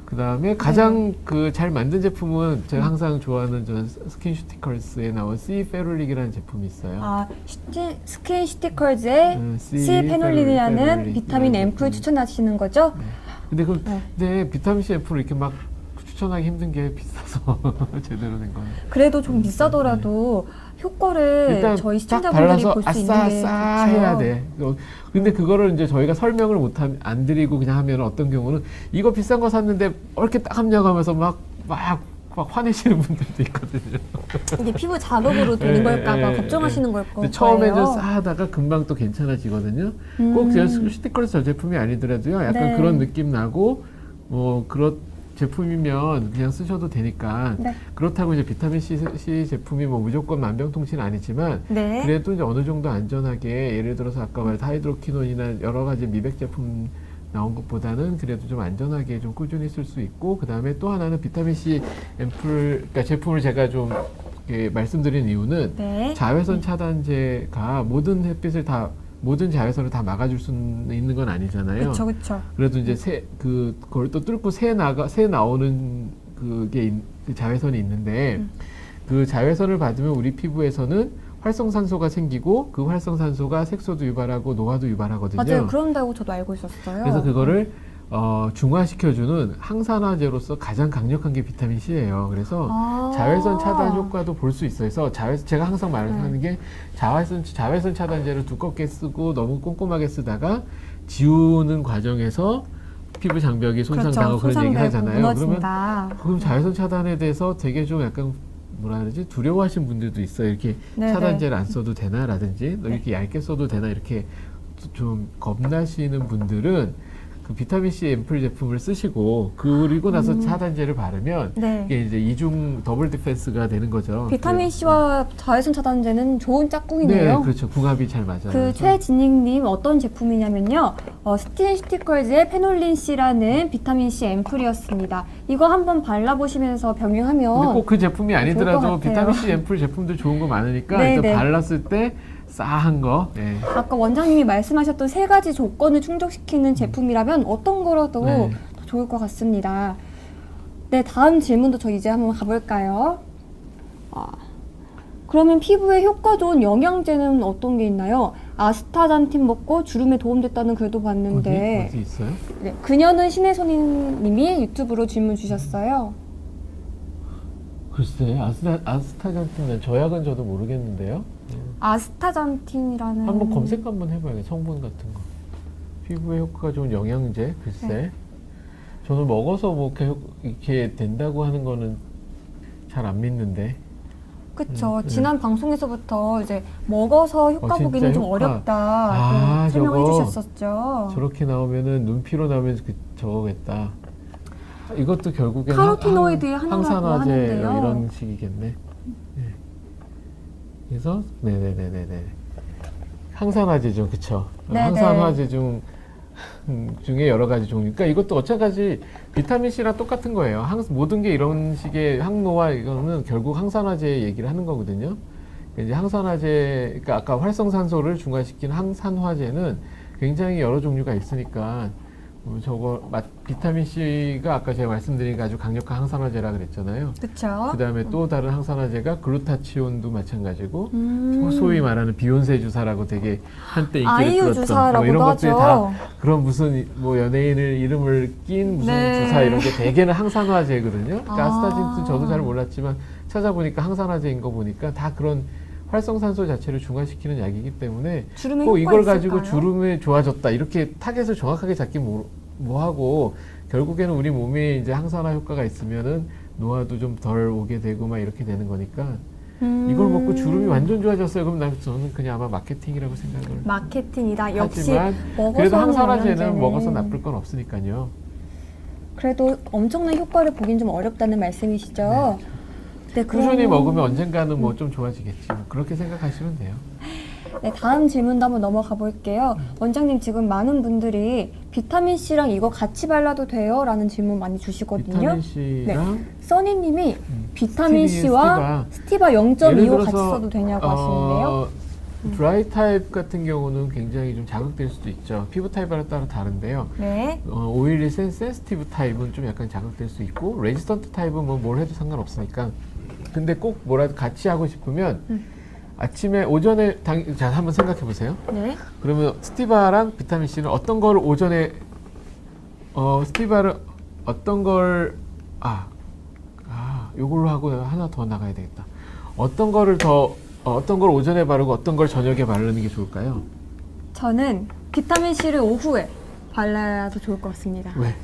그 다음에 가장 그 잘 만든 제품은 제가 항상 좋아하는 저는 스킨슈티컬스에 나온 C 페놀릭이라는 제품이 있어요. 스킨 스티커즈의 C 페놀린이라는 비타민 앰플 추천하시는 거죠? 근데 비타민 C 앰플을 이렇게 막 추천하기 힘든 게 비싸서 제대로 된 거는. 그래도 좀 비싸더라도 효과를 일단 저희 딱 시청자분들이 발라서 볼 수 있는 게 아싸 좋죠. 해야 돼. 근데 그거를 이제 저희가 설명을 안 드리고 그냥 하면 어떤 경우는 이거 비싼 거 샀는데 이렇게 딱 합력하면서 막 화내시는 분들도 있거든요. 이게 피부 자극으로 되는 걸까봐 걱정하시는 걸 거예요. 처음에 좀 싸하다가 금방 또 괜찮아지거든요. 꼭 제가 스티커스 저 제품이 아니더라도요. 약간 네. 그런 느낌 나고 그런 제품이면 그냥 쓰셔도 되니까. 네. 그렇다고 이제 비타민 C 제품이 뭐 무조건 만병통치는 아니지만 네. 그래도 이제 어느 정도 안전하게, 예를 들어서 아까 말한 하이드로키논이나 여러 가지 미백 제품 나온 것보다는 그래도 좀 안전하게 좀 꾸준히 쓸 수 있고, 그 다음에 또 하나는 비타민 C 앰플, 그러니까 제품을 제가 좀 말씀드린 이유는 네. 자외선 차단제가 모든 자외선을 다 막아줄 수 있는 건 아니잖아요. 그렇죠. 그래도 이제 그걸 또 뚫고 새 나오는 그 자외선이 있는데 그 자외선을 받으면 우리 피부에서는 활성산소가 생기고 그 활성산소가 색소도 유발하고 노화도 유발하거든요. 맞아요. 그런다고 저도 알고 있었어요. 그래서 그거를 중화시켜주는 항산화제로서 가장 강력한 게 비타민 C예요. 그래서 자외선 차단 효과도 볼 수 있어요. 그래서 제가 항상 말하는 게 자외선 차단제를 두껍게 쓰고 너무 꼼꼼하게 쓰다가 지우는 과정에서 피부 장벽이 손상당하고 그런 얘기 하잖아요. 그럼 자외선 차단에 대해서 되게 좀 약간 뭐라 그러지? 두려워하시는 분들도 있어요. 이렇게 네네. 차단제를 안 써도 되나라든지 이렇게 얇게 써도 되나 이렇게 좀 겁나시는 분들은 그 비타민 C 앰플 제품을 쓰시고 그리고 나서 차단제를 바르면 네. 이게 이제 이중 더블 디펜스가 되는 거죠. 비타민 C와 자외선 차단제는 좋은 짝꿍이네요. 네, 그렇죠. 궁합이 잘 맞아요. 그 최진익님 어떤 제품이냐면요, 스킨스티컬즈의 페놀린 C라는 비타민 C 앰플이었습니다. 이거 한번 발라보시면서 병행하면 근데 꼭 그 제품이 좋을 것 아니더라도 같아요. 비타민 C 앰플 제품도 좋은 거 많으니까 네, 일단 네. 발랐을 때 싸한 거. 네. 아까 원장님이 말씀하셨던 세 가지 조건을 충족시키는 제품이라면 어떤 거라도 네. 더 좋을 것 같습니다. 네, 다음 질문도 저 이제 한번 가볼까요? 그러면 피부에 효과 좋은 영양제는 어떤 게 있나요? 아스타잔틴 먹고 주름에 도움됐다는 글도 봤는데 어디 있어요? 네, 그녀는 신의 손님이 유튜브로 질문 주셨어요. 글쎄, 아스타잔틴은 저 약은 저도 모르겠는데요. 아스타잔틴이라는 한번 검색 한번 해봐야겠 성분 같은 거. 피부에 효과가 좋은 영양제, 글쎄. 네. 저는 먹어서 뭐 이렇게 된다고 하는 거는 잘 안 믿는데. 그쵸. 지난 방송에서부터 이제 먹어서 효과 진짜 보기는 좀 효과. 어렵다 설명해 저거 주셨었죠. 저렇게 나오면은 눈피로 나오면 저거겠다. 이것도 결국엔 카로티노이드의 하나라고 항산화제 하는데요. 이런 식이겠네. 네. 그래서 네네네네네. 항산화제죠, 그쵸? 네네. 항산화제 중에 여러 가지 종류. 그러니까 이것도 어차피 비타민 C랑 똑같은 거예요. 모든 게 이런 식의 항노화 이거는 결국 항산화제 얘기를 하는 거거든요. 이제 항산화제, 그러니까 아까 활성산소를 중화시킨 항산화제는 굉장히 여러 종류가 있으니까 비타민 C가 아까 제가 말씀드린 게 아주 강력한 항산화제라 그랬잖아요. 그렇죠. 그 다음에 또 다른 항산화제가 글루타치온도 마찬가지고 음. 소위 말하는 비욘세 주사라고 되게 한때 인기를 아이유 끌었던 주사라고도 이런 것들이 하죠. 다 그런 무슨 연예인을 이름을 낀 무슨 네. 주사 이런 게 대개는 항산화제거든요. 그러니까 아. 아스타진도 저도 잘 몰랐지만 찾아보니까 항산화제인 거 보니까 다 그런 활성산소 자체를 중화시키는 약이기 때문에 주름에 꼭 이걸 효과가 가지고 있을까요? 주름이 좋아졌다 이렇게 타겟을 정확하게 잡기 뭐하고 결국에는 우리 몸에 이제 항산화 효과가 있으면은 노화도 좀 덜 오게 되고 막 이렇게 되는 거니까 이걸 먹고 주름이 완전 좋아졌어요. 그럼 저는 그냥 아마 마케팅이라고 생각을 마케팅이다. 역시 하지만 먹어서 그래도 하는 항산화제는 영양제는 먹어서 나쁠 건 없으니까요. 그래도 엄청난 효과를 보긴 좀 어렵다는 말씀이시죠? 네, 꾸준히 그럼- 먹으면 언젠가는 뭐 좀 좋아지겠지. 뭐 그렇게 생각하시면 돼요. 네, 다음 질문도 한번 넘어가 볼게요. 원장님, 지금 많은 분들이 비타민C랑 이거 같이 발라도 돼요? 라는 질문 많이 주시거든요. 비타민 C랑 써니님이 비타민C와 스티바 예를 0.25 같이 들어서, 써도 되냐고 하시는데요. 드라이 타입 같은 경우는 굉장히 좀 자극될 수도 있죠. 피부 타입에 따라 다른데요. 네. 오일리 센시티브 타입은 좀 약간 자극될 수 있고 레지스턴트 타입은 뭐 뭘 해도 상관없으니까. 근데 꼭 뭐라도 같이 하고 싶으면 아침에 오전에 자 한번 생각해 보세요. 네. 그러면 스티바랑 비타민 C는 어떤 걸 오전에 스티바를 어떤 걸 요걸로 하고 하나 더 나가야 되겠다. 어떤 걸 오전에 바르고 어떤 걸 저녁에 바르는 게 좋을까요? 저는 비타민C를 오후에 발라도 좋을 것 같습니다. 왜?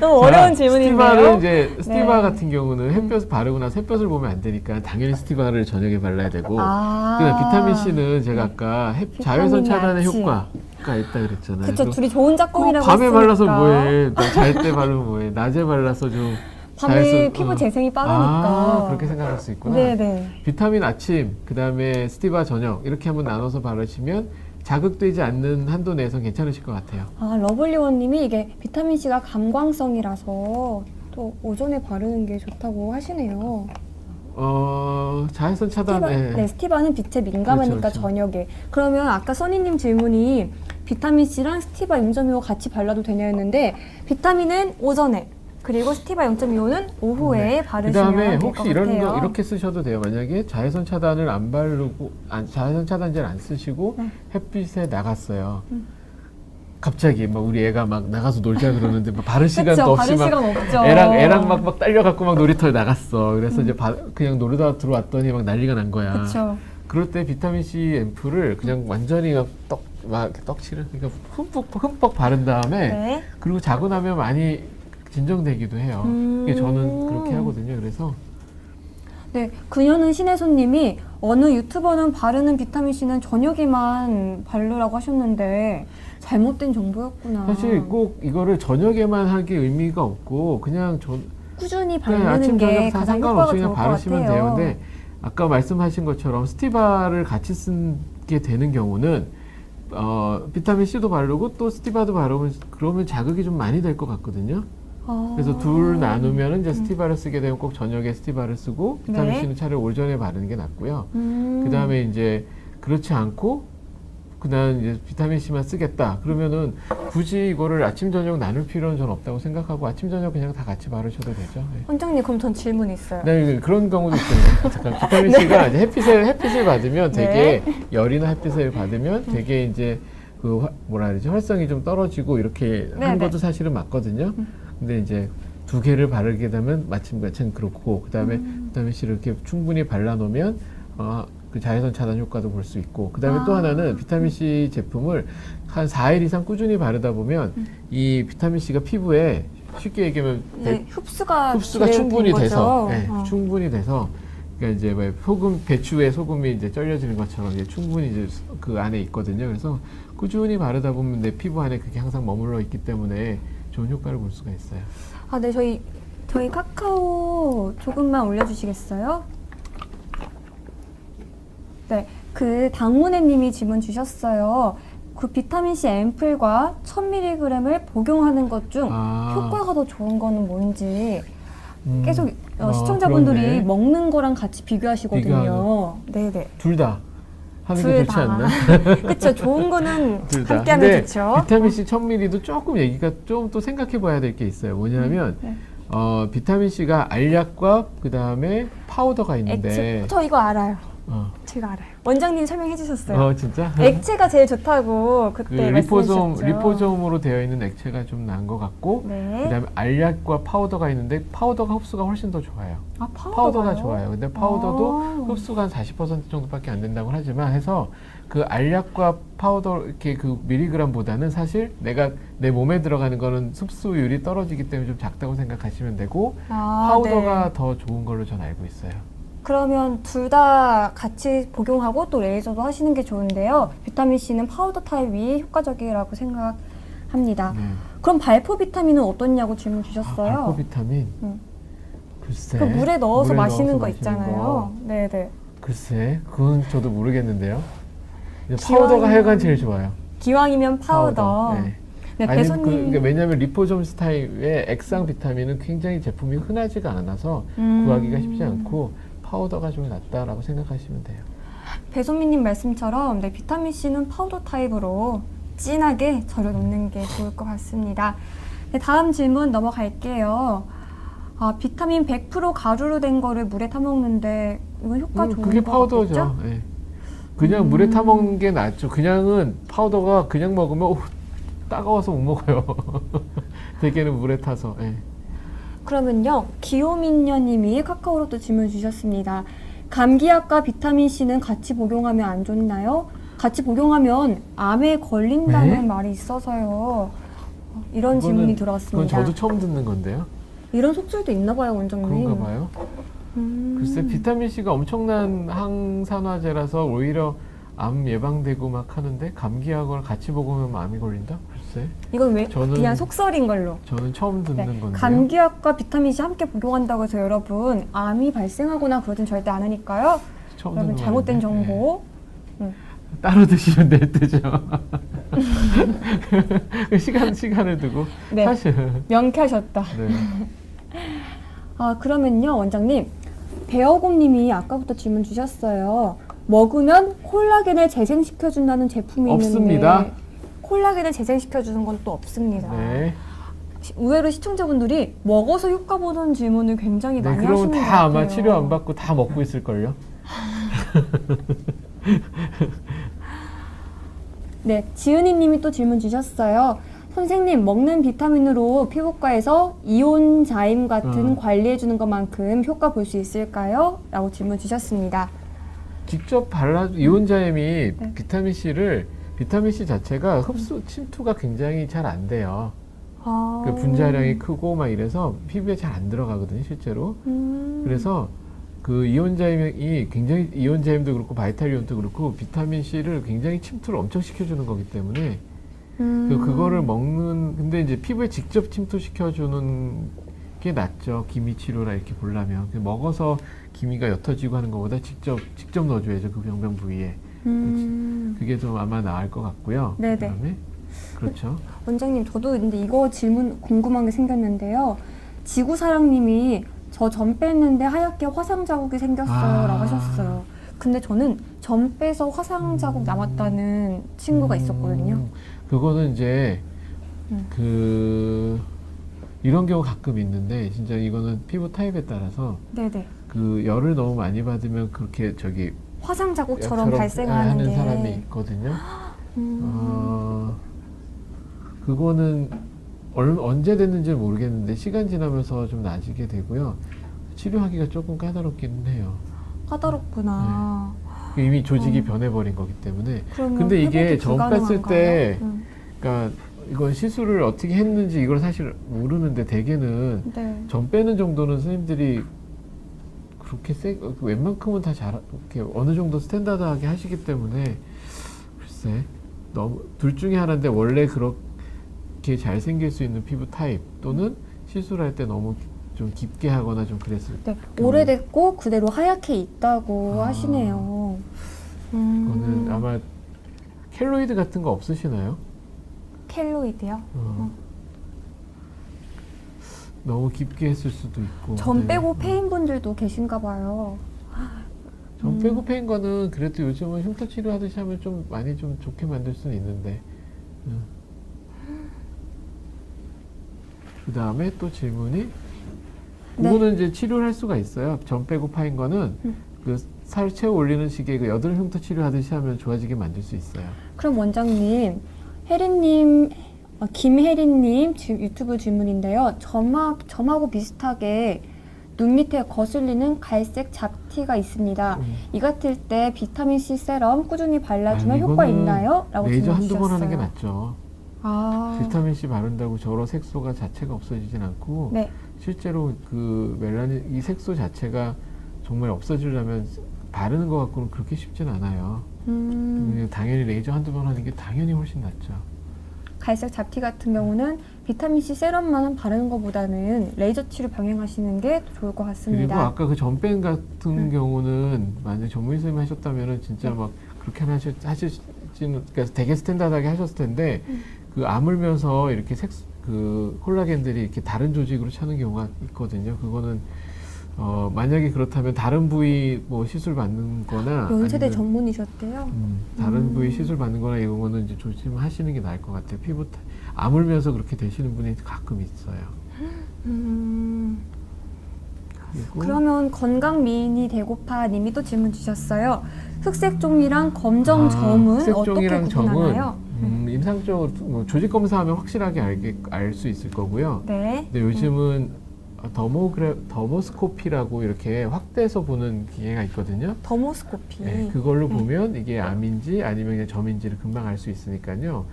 너무 어려운 질문인데요. 스티바를 이제 스티바 네. 같은 경우는 햇볕 바르고 나서 햇볕을 보면 안 되니까 당연히 스티바를 저녁에 발라야 되고 아. 그다음 비타민 C는 제가 아까 자외선 차단의 아치. 효과가 있다 그랬잖아요. 그쵸, 그래서 둘이 좋은 꼭 짝꿍이라고 밤에 했으니까. 발라서 뭐해? 잘 때 바르면 뭐해? 낮에 발라서 좀 밤에 피부 재생이 빠르니까. 그렇게 생각할 수 있구나. 네네. 비타민 아침, 그다음에 스티바 저녁 이렇게 한번 나눠서 바르시면 자극되지 않는 한도 내에서 괜찮으실 것 같아요. 러블리원님이 이게 비타민C가 감광성이라서 또 오전에 바르는 게 좋다고 하시네요. 자외선 차단. 스티바는 빛에 민감하니까 그렇죠, 그렇죠. 저녁에. 그러면 아까 써니님 질문이 비타민C랑 스티바 0.25 같이 발라도 되냐 했는데 비타민은 오전에 그리고 스티바 0.25는 오후에 바르시면 그다음에 될 것 혹시 이런 같아요. 거 이렇게 쓰셔도 돼요. 만약에 자외선 차단을 안 바르고 자외선 차단제를 안 쓰시고 햇빛에 나갔어요. 갑자기 막 우리 애가 막 나가서 놀자 그러는데 막 바를 시간도 그쵸, 없이 바를 막 시간 없죠. 애랑 막 딸려갖고 막 놀이터에 나갔어. 그래서 이제 그냥 놀다 들어왔더니 막 난리가 난 거야. 그렇죠. 그럴 때 비타민 C 앰플을 그냥 완전히 막 떡칠을 그러니까 흠뻑 바른 다음에 네. 그리고 자고 나면 많이 진정되기도 해요. 이게 저는 그렇게 하거든요. 그래서 네, 그녀는 신의 손님이 어느 유튜버는 바르는 비타민C는 저녁에만 바르라고 하셨는데 잘못된 정보였구나. 사실 꼭 이거를 저녁에만 하기 의미가 없고 그냥 꾸준히 그냥 바르는 아침 게 저녁 가장 상관없이 효과가 그냥 좋을 것 바르시면 같아요. 돼요. 근데 아까 말씀하신 것처럼 스티바를 같이 쓰게 되는 경우는 비타민 C도 바르고 또 스티바도 바르면 그러면 자극이 좀 많이 될 것 같거든요. 그래서 둘 나누면 이제 스티바를 쓰게 되면 꼭 저녁에 스티바를 쓰고 비타민 네. C는 차라리 오전에 바르는 게 낫고요. 그 다음에 이제 그렇지 않고 그다음 이제 비타민 C만 쓰겠다. 그러면은 굳이 이거를 아침 저녁 나눌 필요는 전 없다고 생각하고 아침 저녁 그냥 다 같이 바르셔도 되죠. 네. 원장님, 그럼 전 질문 있어요. 네, 그런 경우도 있거든요. 잠깐 비타민 C가 이제 햇빛을 받으면 되게 열이나 햇빛을 받으면 되게 이제 그 뭐라 그러지 활성이 좀 떨어지고 이렇게 하는 것도 사실은 맞거든요. 근데 이제 두 개를 바르게 되면 마침 그렇고 그다음에 비타민 C를 이렇게 충분히 발라 놓으면 그 자외선 차단 효과도 볼 수 있고 그다음에 또 하나는 비타민 C 제품을 한 4일 이상 꾸준히 바르다 보면 이 비타민 C가 피부에 쉽게 얘기하면 네, 흡수가 충분히 된 돼서 거죠. 충분히 돼서 그러니까 이제 뭐 소금, 배추에 소금이 이제 쩔려지는 것처럼 이제 충분히 이제 그 안에 있거든요. 그래서 꾸준히 바르다 보면 내 피부 안에 그게 항상 머물러 있기 때문에 좋은 효과를 볼 수가 있어요. 아, 네, 저희 카카오 조금만 올려주시겠어요? 네, 그 당문혜님이 질문 주셨어요. 그 비타민C 앰플과 1000mg을 복용하는 것 중 효과가 더 좋은 거는 뭔지 계속 시청자분들이 그렇네. 먹는 거랑 같이 비교하시거든요. 네네. 둘 다 하는 게 둘 좋지 다. 않나? 그쵸, 좋은 거는 둘 다. 함께하면 근데 좋죠. 비타민C 1000ml도 조금 얘기가 좀 또 생각해 봐야 될 게 있어요. 뭐냐면 네. 비타민C가 알약과 그 다음에 파우더가 있는데 액체, 저 이거 알아요. 어. 제가 알아요. 원장님 설명해 주셨어요. 진짜? 액체가 제일 좋다고 그 그때 말씀해 주셨죠. 리포솜으로 되어 있는 액체가 좀 나은 것 같고 네. 그다음에 알약과 파우더가 있는데 파우더가 흡수가 훨씬 더 좋아요. 아, 파우더가 좋아요. 근데 파우더도 아. 흡수가 한 40% 정도밖에 안 된다고 하지만 해서 그 알약과 파우더 이렇게 그 밀리그램보다는 사실 내 몸에 들어가는 거는 흡수율이 떨어지기 때문에 좀 작다고 생각하시면 되고 파우더가 네. 더 좋은 걸로 전 알고 있어요. 그러면 둘 다 같이 복용하고 또 레이저도 하시는 게 좋은데요. 비타민C는 파우더 타입이 효과적이라고 생각합니다. 그럼 발포 비타민은 어떻냐고 질문 주셨어요. 발포 비타민? 글쎄. 그 물에 넣어서 마시는 거 마시는 있잖아요. 거. 네네. 글쎄, 그건 저도 모르겠는데요. 파우더가 하여간 제일 좋아요. 기왕이면 파우더. 네. 네, 아니, 배소님. 그러니까 왜냐하면 리포솜 스타일의 액상 비타민은 굉장히 제품이 흔하지가 않아서 구하기가 쉽지 않고 파우더가 좀 낫다라고 생각하시면 돼요. 배소민님 말씀처럼 네, 비타민C는 파우더 타입으로 진하게 절여 놓는 게 좋을 것 같습니다. 네, 다음 질문 넘어갈게요. 비타민 100% 가루로 된 거를 물에 타먹는데 이건 효과 좋은 그게 거 파우더죠. 같겠죠? 네. 그냥 물에 타먹는 게 낫죠. 그냥은 파우더가 그냥 먹으면 따가워서 못 먹어요. 대개는 물에 타서. 네. 그러면요, 기호민녀님이 카카오로 또 질문 주셨습니다. 감기약과 비타민C는 같이 복용하면 안 좋나요? 같이 복용하면 암에 걸린다는 네? 말이 있어서요. 이런 질문이 그건 들어왔습니다. 저도 처음 듣는 건데요. 이런 속설도 있나 봐요, 원장님. 그런가 봐요. 글쎄 비타민C가 엄청난 항산화제라서 오히려 암 예방되고 막 하는데 감기약을 같이 먹으면 암이 걸린다? 글쎄. 이건 왜 저는- 그냥 속설인 걸로. 저는 처음 듣는 네, 건데요. 감기약과 비타민C 함께 복용한다고 해서 여러분 암이 발생하거나 그러진 절대 않으니까요. 처음 여러분 듣는 잘못된 말인데. 정보. 따로 드시면 될 듯죠. 시간을 두고 네. 사실 명쾌하셨다. 네. 그러면요, 원장님. 배어곰님이 아까부터 질문 주셨어요. 먹으면 콜라겐을 재생시켜준다는 제품이 없습니다. 있는데 콜라겐을 재생시켜주는 건 또 없습니다. 네. 의외로 시청자분들이 먹어서 효과 보는 질문을 굉장히 네, 많이 그러면 하시는 것 다 같아요. 아마 치료 안 받고 다 먹고 있을걸요? 네, 지은이 님이 또 질문 주셨어요. 선생님, 먹는 비타민으로 피부과에서 이온자임 같은 관리해주는 것만큼 효과 볼 수 있을까요? 라고 질문 주셨습니다. 직접 이온자임이 비타민C 자체가 흡수 침투가 굉장히 잘 안 돼요. 그 분자량이 크고 막 이래서 피부에 잘 안 들어가거든요, 실제로. 그래서 그 이온자임도 그렇고 바이탈리온도 그렇고 비타민C를 굉장히 침투를 엄청 시켜주는 거기 때문에 그거를 근데 이제 피부에 직접 침투시켜주는 게 낫죠. 기미 치료라 이렇게 보려면. 먹어서 기미가 옅어지고 하는 것보다 직접 넣어줘야죠. 그 병변 부위에. 그게 좀 아마 나을 것 같고요. 네네. 그다음에 그렇죠. 원장님, 저도 근데 이거 질문 궁금한 게 생겼는데요. 지구사랑님이 저 점 뺐는데 하얗게 화상 자국이 생겼어요 라고 하셨어요. 근데 저는 점 빼서 화상 자국 남았다는 친구가 있었거든요. 그거는 이제 이런 경우 가끔 있는데 진짜 이거는 피부 타입에 따라서 네네. 그 열을 너무 많이 받으면 그렇게 화상 자국처럼 하는 발생하는데. 사람이 있거든요. 그거는 언제 됐는지 모르겠는데 시간 지나면서 좀 나아지게 되고요. 치료하기가 조금 까다롭기는 해요. 까다롭구나. 이미 조직이 변해버린 거기 때문에. 그러면 근데 이게 회복이 점 뺐을 때, 불가능한가요? 그러니까 이건 시술을 어떻게 했는지 이걸 사실 모르는데 대개는 네. 점 빼는 정도는 선생님들이 그렇게 웬만큼은 다 잘, 이렇게 어느 정도 스탠다드하게 하시기 때문에 글쎄 너무 둘 중에 하나인데 원래 그렇게 잘 생길 수 있는 피부 타입 또는 시술할 때 너무 좀 깊게 하거나 좀 그랬을 네, 경우. 오래됐고 그대로 하얗게 있다고 아. 하시네요. 그거는 아마 켈로이드 같은 거 없으시나요? 켈로이드요? 너무 깊게 했을 수도 있고. 전 네. 빼고 페인 분들도 계신가 봐요. 전 빼고 패인 거는 그래도 요즘은 흉터 치료하듯이 하면 좀 많이 좀 좋게 만들 수는 있는데. 그 다음에 또 질문이 네. 그거는 이제 치료를 할 수가 있어요. 전 빼고 파인 거는 그 살 채워 올리는 식의 그 여드름 흉터 치료하듯이 하면 좋아지게 만들 수 있어요. 그럼 원장님, 혜리님, 김혜리님 유튜브 질문인데요. 점하고 비슷하게 눈 밑에 거슬리는 갈색 잡티가 있습니다. 이 같을 때 비타민C 세럼 꾸준히 발라주면 효과 이거는 있나요? 라고 레이저 질문 한두 번 하는 게 주셨어요. 낫죠. 아, 비타민C 바른다고 저러 색소가 자체가 없어지진 않고 네. 실제로 그 멜라닌 이 색소 자체가 정말 없어지려면 바르는 것 갖고는 그렇게 쉽진 않아요. 그냥 당연히 레이저 한두 번 하는 게 당연히 훨씬 낫죠. 갈색 잡티 같은 경우는 비타민C 세럼만 바르는 것보다는 레이저 치료 병행하시는 게 좋을 것 그리고 같습니다. 아까 그 전뺀 같은 경우는 만약 전문의 선생님 하셨다면은 진짜 막 그렇게 하시지는 그러니까 되게 스탠다드하게 하셨을 텐데 그 아물면서 이렇게 그 콜라겐들이 이렇게 다른 조직으로 차는 경우가 있거든요. 그거는 만약에 그렇다면 다른 부위 뭐 시술 받는 거나 연세대 아니면 전문이셨대요. 다른 부위 시술 받는 거나 이런 거는 이제 조심하시는 게 나을 것 같아요. 아물면서 그렇게 되시는 분이 가끔 있어요. 그리고 그러면 건강 미인이 되고파 님이 또 질문 주셨어요. 흑색 종이랑 검정 점은 어떻게 색종이랑 구분하나요? 임상적으로 뭐 조직 검사하면 확실하게 알 수 있을 거고요. 네. 근데 요즘은 더모스코피라고 이렇게 확대해서 보는 기계가 있거든요. 더모스코피. 네, 그걸로 보면 이게 암인지 아니면 그냥 점인지를 금방 알 수 있으니까요.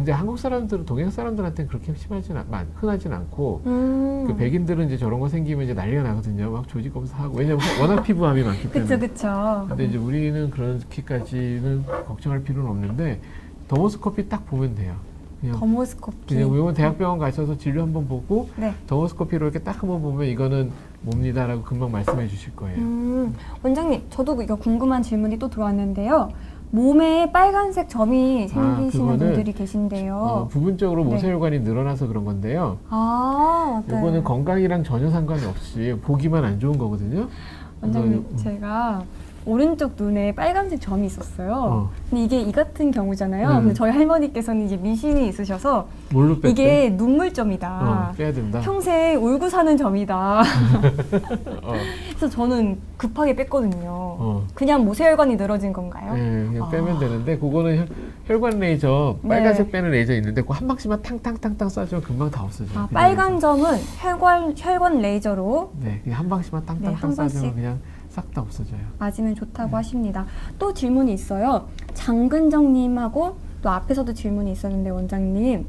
이제 한국 사람들은 동양 사람들한테는 그렇게 흔하진 않고 그 백인들은 이제 저런 거 생기면 이제 난리가 나거든요. 막 조직 검사하고 왜냐면 워낙 피부암이 많기 때문에. 그쵸. 근데 이제 우리는 그렇게까지는 걱정할 필요는 없는데 더모스코피 딱 보면 돼요. 더모스코피. 그냥 이건 대학병원 가셔서 진료 한번 보고 네. 더모스코피로 이렇게 딱 한번 보면 이거는 뭡니다라고 금방 말씀해 주실 거예요. 원장님, 저도 이거 궁금한 질문이 또 들어왔는데요. 몸에 빨간색 점이 생기시는 그거는, 분들이 계신데요. 부분적으로 네. 모세혈관이 늘어나서 그런 건데요. 아, 네. 이거는 건강이랑 전혀 상관이 없이 보기만 안 좋은 거거든요. 원장님, 그래서, 제가 오른쪽 눈에 빨간색 점이 있었어요. 근데 이게 이 같은 경우잖아요. 근데 저희 할머니께서는 이제 미신이 있으셔서 뭘로 뺐대? 이게 눈물점이다. 빼야 된다. 평생 울고 사는 점이다. 어, 그래서 저는 급하게 뺐거든요. 어. 그냥 모세혈관이 늘어진 건가요? 네, 그냥 빼면 되는데 그거는 혈관 레이저 네. 빨간색 빼는 레이저 있는데 그거 한 방씩만 탕탕탕탕 쏴주면 금방 다 없어져요. 아, 그냥 빨간 점은 혈관 레이저로 네, 그냥 한 방씩만 네, 탕탕탕 한 쏴주면 방씩. 그냥 싹 다 없어져요. 맞으면 좋다고 하십니다. 또 질문이 있어요. 장근정님하고 또 앞에서도 질문이 있었는데 원장님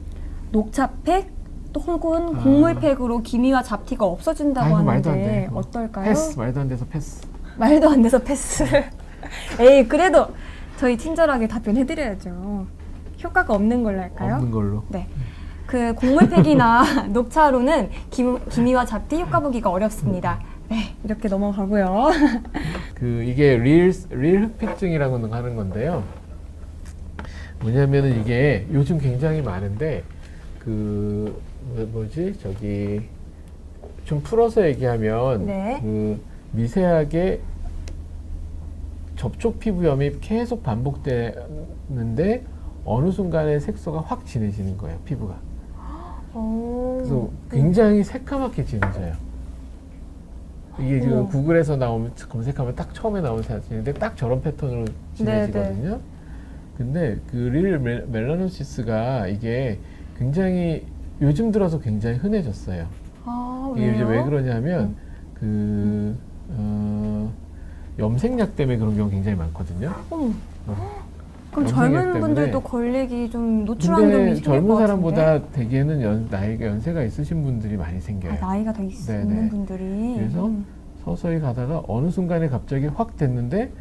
녹차팩 또 혹은 곡물팩으로 기미와 잡티가 없어진다고 아이고, 말도 안 하는데 돼. 어떨까요? 패스 말도 안 돼서 패스. 말도 안 돼서 패스. 에이 그래도 저희 친절하게 답변해드려야죠. 효과가 없는 걸로 할까요? 없는 걸로. 네. 그 곡물팩이나 녹차로는 기미와 잡티 효과 보기가 어렵습니다. 네, 이렇게 넘어가고요. 그 이게 릴 흑피증이라고 하는 건데요. 뭐냐면은 이게 요즘 굉장히 많은데 그 저기 좀 풀어서 얘기하면 네. 그 미세하게 접촉 피부염이 계속 반복되는데 어느 순간에 색소가 확 진해지는 거예요, 피부가. 그래서 굉장히 새까맣게 진해져요. 이게 지금 구글에서 나오면 검색하면 딱 처음에 나오는 사진인데 딱 저런 패턴으로 진해지거든요. 근데 그 릴 멜라노시스가 이게 굉장히 요즘 들어서 굉장히 흔해졌어요. 아, 이게 이제 왜요? 왜 그러냐면 염색약 때문에 그런 경우 굉장히 많거든요. 그럼 염색약 젊은 때문에. 분들도 걸리기 좀 노출한 경우이 근데 생길 젊은 것 같은데. 사람보다 대개는 나이가 연세가 있으신 분들이 많이 생겨요. 나이가 더 있는 네네. 분들이. 그래서 서서히 가다가 어느 순간에 갑자기 확 됐는데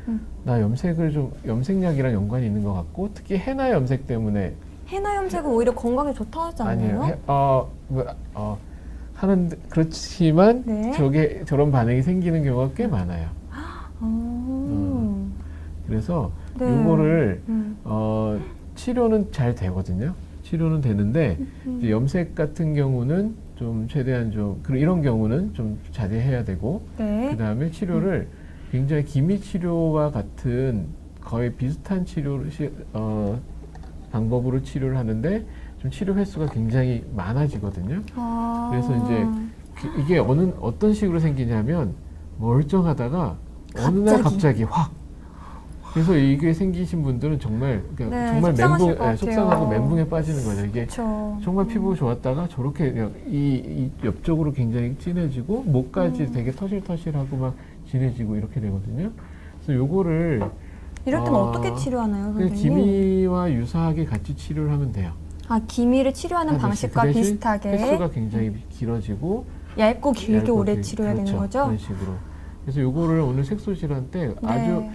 나 염색약이랑 연관이 있는 것 같고 특히 헤나 염색 때문에 해나 염색은 오히려 건강에 좋다 하지 않나요? 아니에요. 하는 그렇지만 네. 저런 반응이 생기는 경우가 꽤 많아요. 그래서 네. 이거를 치료는 잘 되거든요. 치료는 되는데 이제 염색 같은 경우는 좀 최대한 이런 경우는 좀 자제해야 되고 네. 그 다음에 치료를 굉장히 기미 치료와 같은 거의 비슷한 방법으로 치료를 하는데 좀 치료 횟수가 굉장히 많아지거든요. 그래서 이제 이게 어떤 식으로 생기냐면 멀쩡하다가 어느 날 갑자기 확. 그래서 이게 생기신 분들은 정말 네, 정말 속상하실 것 같아요. 속상하고 멘붕에 빠지는 거죠. 이게 그쵸. 정말 피부 좋았다가 저렇게 그냥 이 옆쪽으로 굉장히 진해지고 목까지 되게 터실터실하고 막 진해지고 이렇게 되거든요. 그래서 요거를 이럴 때는 어떻게 치료하나요, 그냥 선생님? 기미와 유사하게 같이 치료를 하면 돼요. 아, 기미를 치료하는 하듯이. 방식과 그 대신 비슷하게 횟수가 굉장히 길어지고 얇고 길게 얇고 오래 길게. 치료해야 되는 그렇죠. 거죠? 그런 식으로. 그래서 요거를 오늘 색소 질환 때 아주 네.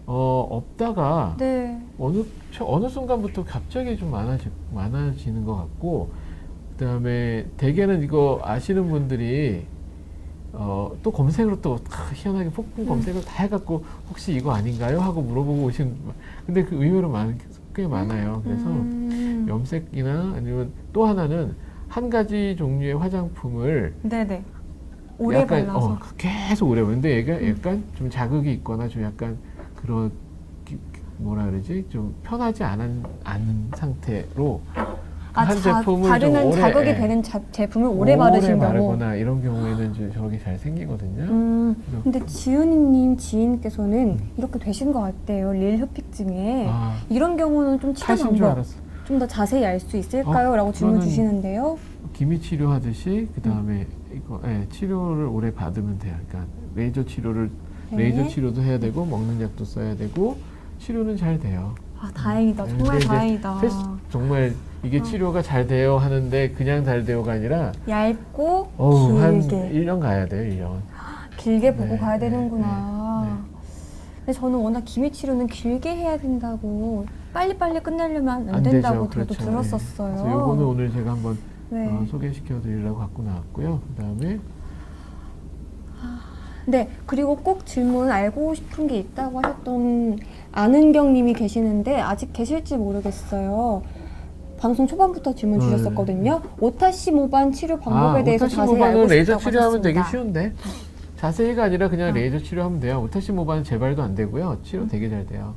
없다가 네. 어느 순간부터 갑자기 좀 많아지는 것 같고, 그 다음에 대개는 이거 아시는 분들이 또 검색으로 또 희한하게 폭풍 검색을 다 해갖고 혹시 이거 아닌가요? 하고 물어보고 오신, 근데 그 의외로 꽤 많아요. 그래서 염색이나 아니면 또 하나는 한 가지 종류의 화장품을 네네. 오래 약간, 발라서. 계속 오래. 근데 얘가 약간 좀 자극이 있거나 좀 약간 그런 뭐라 그러지? 좀 편하지 않은 상태로 한 제품을 바르는 좀 오래 자극이 되는 제품을 오래 바르신 경우. 바르거나 이런 경우에는 이제 저렇게 잘 생기거든요. 근데 지은이님 지인께서는 이렇게 되신 것 같아요. 릴흡픽증에. 이런 경우는 좀 치료 타신 줄 방법 알았어. 좀 더 자세히 알 수 있을까요? 라고 질문 그거는 주시는데요. 기미 치료하듯이 그 다음에 이거 치료를 오래 받으면 돼요. 그러니까 레이저 치료를 네. 레이저 치료도 해야 되고 먹는 약도 써야 되고 치료는 잘 돼요. 아, 다행이다. 근데 정말 이제 다행이다. 정말 이게 치료가 잘 돼요 하는데 그냥 잘 돼요가 아니라 얇고 한 길게 1년 가야 돼요. 1년. 길게 보고 네, 가야 네, 되는구나. 근데 저는 워낙 기미 치료는 길게 해야 된다고 빨리빨리 끝내려면 안 된다고 되죠. 저도 그렇죠. 들었었어요. 그래서 요거는 오늘 제가 한번 네. 소개시켜 드리려고 갖고 나왔고요. 그다음에 네, 그리고 꼭 질문 알고 싶은 게 있다고 하셨던 아는경 님이 계시는데 아직 계실지 모르겠어요. 방송 초반부터 질문 주셨었거든요. 오타시 모반 치료 방법에 대해서 오타시 자세히 모반은 알고 레이저 싶다고 치료하면 되게 하셨습니다. 쉬운데 자세히가 아니라 그냥 레이저 치료하면 돼요. 오타시 모반은 재발도 안 되고요. 치료 되게 잘 돼요.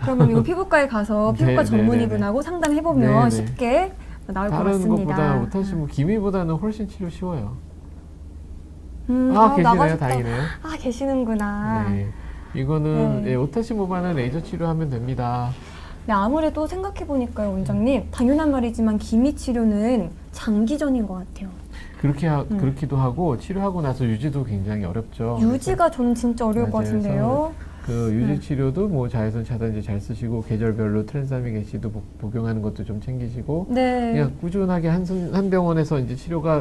그러면 이거 피부과에 가서 피부과 네, 전문의분하고 상담해보면 네, 네. 쉽게 나올 것 다른 같습니다. 것보다 오타시 기미보다는 훨씬 치료 쉬워요. 나가고 계시네요. 싶다. 다행이네요. 계시는구나. 네. 이거는 네. 오타시 모반은 레이저 치료하면 됩니다. 네, 아무래도 생각해보니까요, 원장님. 당연한 말이지만 기미 치료는 장기전인 것 같아요. 그렇기도 하고 치료하고 나서 유지도 굉장히 어렵죠. 유지가 저는 진짜 어려울 것 맞아요. 같은데요. 그 유지 치료도 뭐 자외선 차단제 잘 쓰시고 계절별로 트랜스아믹 애시드 복용하는 것도 좀 챙기시고 네. 그냥 꾸준하게 한 병원에서 이제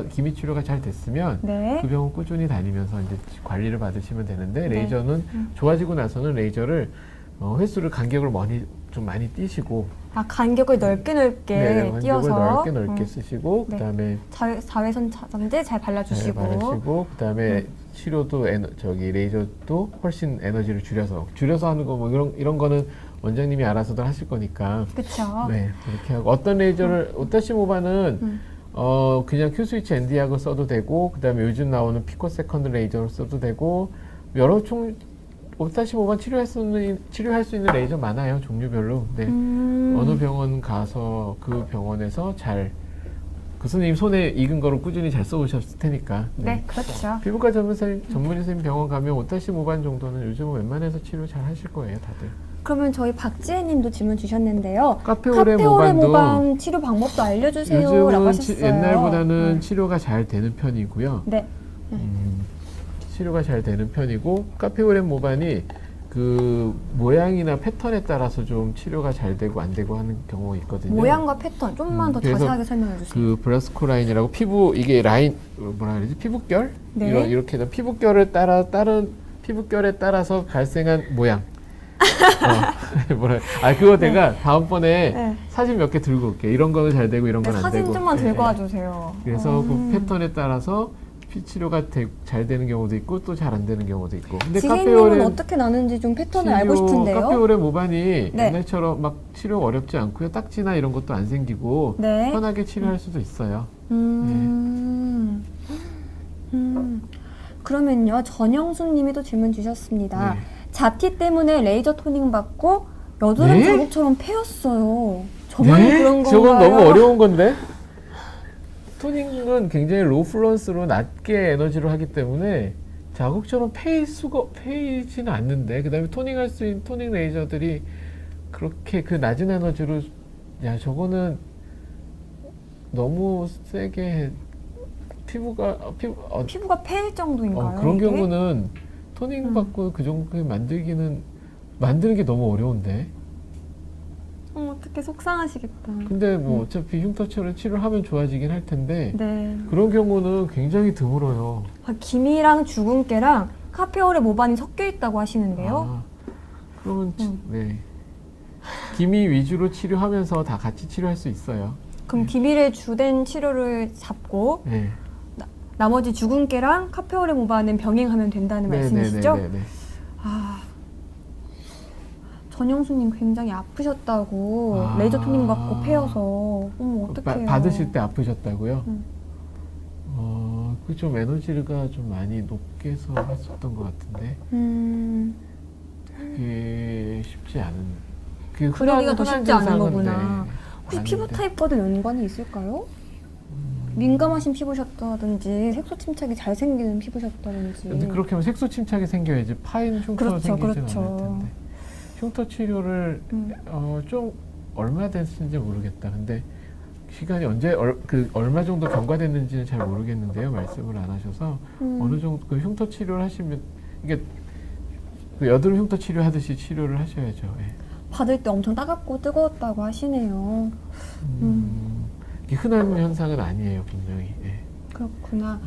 기미 치료가 잘 됐으면 네. 그 병원 꾸준히 다니면서 이제 관리를 받으시면 되는데 네. 레이저는 좋아지고 나서는 레이저를 횟수를 간격을 좀 많이 띄시고 간격을 넓게 간격을 띄어서 넓게 쓰시고 네. 그다음에 자외선 차단제 잘 발라주시고 바르시고 그다음에 치료도 레이저도 훨씬 에너지를 줄여서 하는 거 뭐 이런 거는 원장님이 알아서도 하실 거니까 그렇죠. 네 이렇게 하고 어떤 레이저를 오타시 모반은 그냥 큐스위치 엔디약을 써도 되고 그다음에 요즘 나오는 피코 세컨드 레이저를 써도 되고 여러 오타시 모반 치료할 수 있는 레이저 많아요. 종류별로. 네. 어느 병원 가서 그 병원에서 그 선생님 손에 익은 거를 꾸준히 잘 써오셨을 테니까. 네, 그렇죠. 피부과 전문의 선생님 병원 가면 오타시 모반 정도는 요즘은 웬만해서 치료 잘 하실 거예요, 다들. 그러면 저희 박지혜 님도 질문 주셨는데요. 카페오레 모반 치료 방법도 알려주세요. 라고 요즘은 하셨어요. 옛날보다는 치료가 잘 되는 편이고요. 네. 치료가 잘 되는 편이고 카페오렌 모반이 그 모양이나 패턴에 따라서 좀 치료가 잘 되고 안 되고 하는 경우가 있거든요. 모양과 패턴 좀만 더 그래서 자세하게 설명해 주세요. 그 브라스코 라인이라고 피부 이게 라인 뭐라 그러지 피부결 네. 이렇게 피부결을 따라 다른 피부결에 따라서 발생한 모양. 뭐라 그거 내가 다음번에 네. 사진 몇 개 들고 올게. 이런 거는 잘 되고 이런 네, 건 안 되고. 사진 좀만 네, 들고 네. 와주세요. 그래서 그 패턴에 따라서 피 치료가 잘 되는 경우도 있고 또 잘 안 되는 경우도 있고. 근데 지혜님은 어떻게 나는지 좀 패턴을 알고 싶은데요. 카페오레 모반이 네. 옛날처럼 막 치료가 어렵지 않고요. 딱지나 이런 것도 안 생기고 네. 편하게 치료할 수도 있어요. 그러면요, 전영수님이 또 질문 주셨습니다. 네. 자티 때문에 레이저 토닝 받고 여드름 네? 자국처럼 패였어요. 저만 그런 건가요? 저건 너무 어려운 건데? 토닝은 굉장히 로우 플러스로 낮게 에너지로 하기 때문에 자국처럼 패이지는 않는데, 그 다음에 토닝할 수 있는 토닝 레이저들이 그렇게 그 낮은 에너지로, 야, 저거는 너무 세게 피부가 패일 정도인가요? 그런 이게? 경우는 토닝 받고 그 정도 만드는 게 너무 어려운데. 어떻게 속상하시겠다. 근데 뭐 어차피 흉터처를 치료하면 좋아지긴 할 텐데 네. 그런 경우는 굉장히 드물어요. 김이랑 주근깨랑 카페오레 모반이 섞여 있다고 하시는데요. 그러면 네. 기미 위주로 치료하면서 다 같이 치료할 수 있어요. 그럼 기미의 주된 치료를 잡고 네. 나머지 주근깨랑 카페오레 모반은 병행하면 된다는 말씀이시죠? 네네네. 전영수님 굉장히 아프셨다고 레이저 토닝 받고 패여서 어떡해요. 받으실 때 아프셨다고요? 그 좀 에너지가 좀 많이 높게 해서 했었던 것 같은데 그게 쉽지 않은 그러기가 더 쉽지 않은 증상은, 거구나. 혹시 피부 아닌데. 타입과도 연관이 있을까요? 민감하신 피부셨다든지 색소 침착이 잘 생기는 피부셨다든지. 근데 그렇게 하면 색소 침착이 생겨야지 파인 흉터 그렇죠, 생기진 그렇죠. 않을 텐데. 흉터 치료를 좀 얼마 됐는지 모르겠다. 근데 시간이 얼마 정도 경과됐는지는 잘 모르겠는데요. 말씀을 안 하셔서 어느 정도 그 흉터 치료를 하시면 이게 그 여드름 흉터 치료하듯이 치료를 하셔야죠. 예. 받을 때 엄청 따갑고 뜨거웠다고 하시네요. 이게 흔한 현상은 아니에요, 분명히. 예. 그렇구나.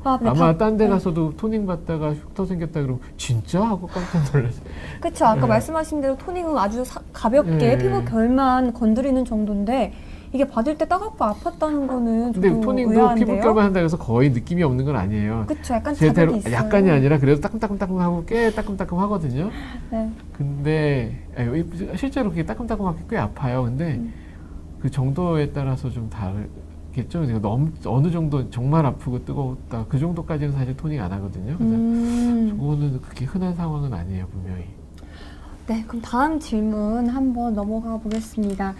근데 아마 딴 데 가서도 토닝 받다가 흉터 생겼다 그러면 진짜? 하고 깜짝 놀랐어요. 그렇죠. 아까 네. 말씀하신 대로 토닝은 아주 가볍게 네. 피부 결만 건드리는 정도인데 이게 받을 때 따갑고 아팠다는 거는 근데 저도 토닝도 의아한데요. 피부결만 한다고 해서 거의 느낌이 없는 건 아니에요. 그렇죠. 약간 제대로 자극이 있어요. 약간이 아니라 그래도 따끔따끔하고 꽤 따끔따끔 하거든요. 네. 근데 실제로 그게 따끔따끔하게 꽤 아파요. 근데 그 정도에 따라서 좀 다르겠죠. 어느 정도 정말 아프고 뜨거웠다 그 정도까지는 사실 토닝 안 하거든요. 그래서 그거는 그렇게 흔한 상황은 아니에요, 분명히. 네, 그럼 다음 질문 한번 넘어가 보겠습니다.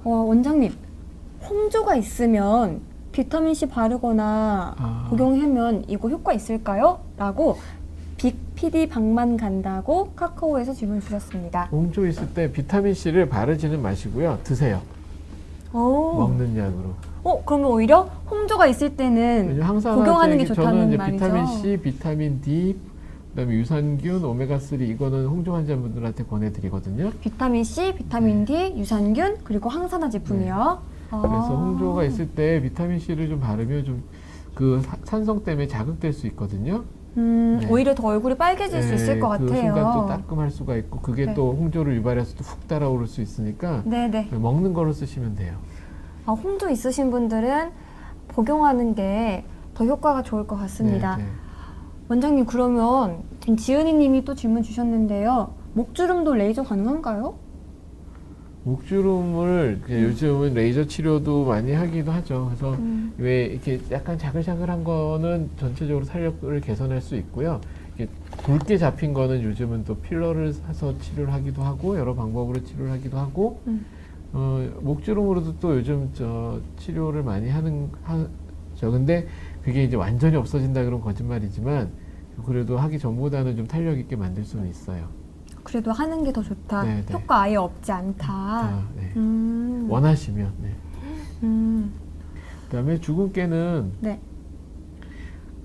원장님, 홍조가 있으면 비타민C 바르거나 복용하면 이거 효과 있을까요? 라고 빅PD 방만 간다고 카카오에서 질문 주셨습니다. 홍조 있을 때 비타민C를 바르지는 마시고요. 드세요. 먹는 약으로. 그러면 오히려 홍조가 있을 때는 복용하는 게 좋다는 저는 이제 말이죠? 비타민C, 비타민 D, 그다음에 유산균, 오메가3 이거는 홍조 환자분들한테 권해드리거든요. 비타민C, 비타민 D, 유산균, 그리고 항산화 제품이요. 그래서 홍조가 있을 때 비타민C를 좀 바르면 좀 그 산성 때문에 자극될 수 있거든요. 네. 오히려 더 얼굴이 빨개질 수 있을 것 그 같아요. 순간 또 따끔할 수가 있고 그게 네. 또 홍조를 유발해서 또 훅 달아오를 수 있으니까 네네. 먹는 거로 쓰시면 돼요. 홍조 있으신 분들은 복용하는 게 더 효과가 좋을 것 같습니다. 네, 네. 원장님, 그러면 지금 지은이 님이 또 질문 주셨는데요. 목주름도 레이저 가능한가요? 목주름을 요즘은 레이저 치료도 많이 하기도 하죠. 그래서 왜 이렇게 약간 자글자글한 거는 전체적으로 탄력을 개선할 수 있고요. 이렇게 굵게 잡힌 거는 요즘은 또 필러를 사서 치료를 하기도 하고 여러 방법으로 치료를 하기도 하고 목주름으로도 또 요즘 치료를 많이 하죠. 근데 그게 이제 완전히 없어진다 그러면 거짓말이지만 그래도 하기 전보다는 좀 탄력 있게 만들 수는 있어요. 그래도 하는 게 더 좋다. 네, 네. 효과 아예 없지 않다. 네. 원하시면. 네. 그다음에 주근깨는 네.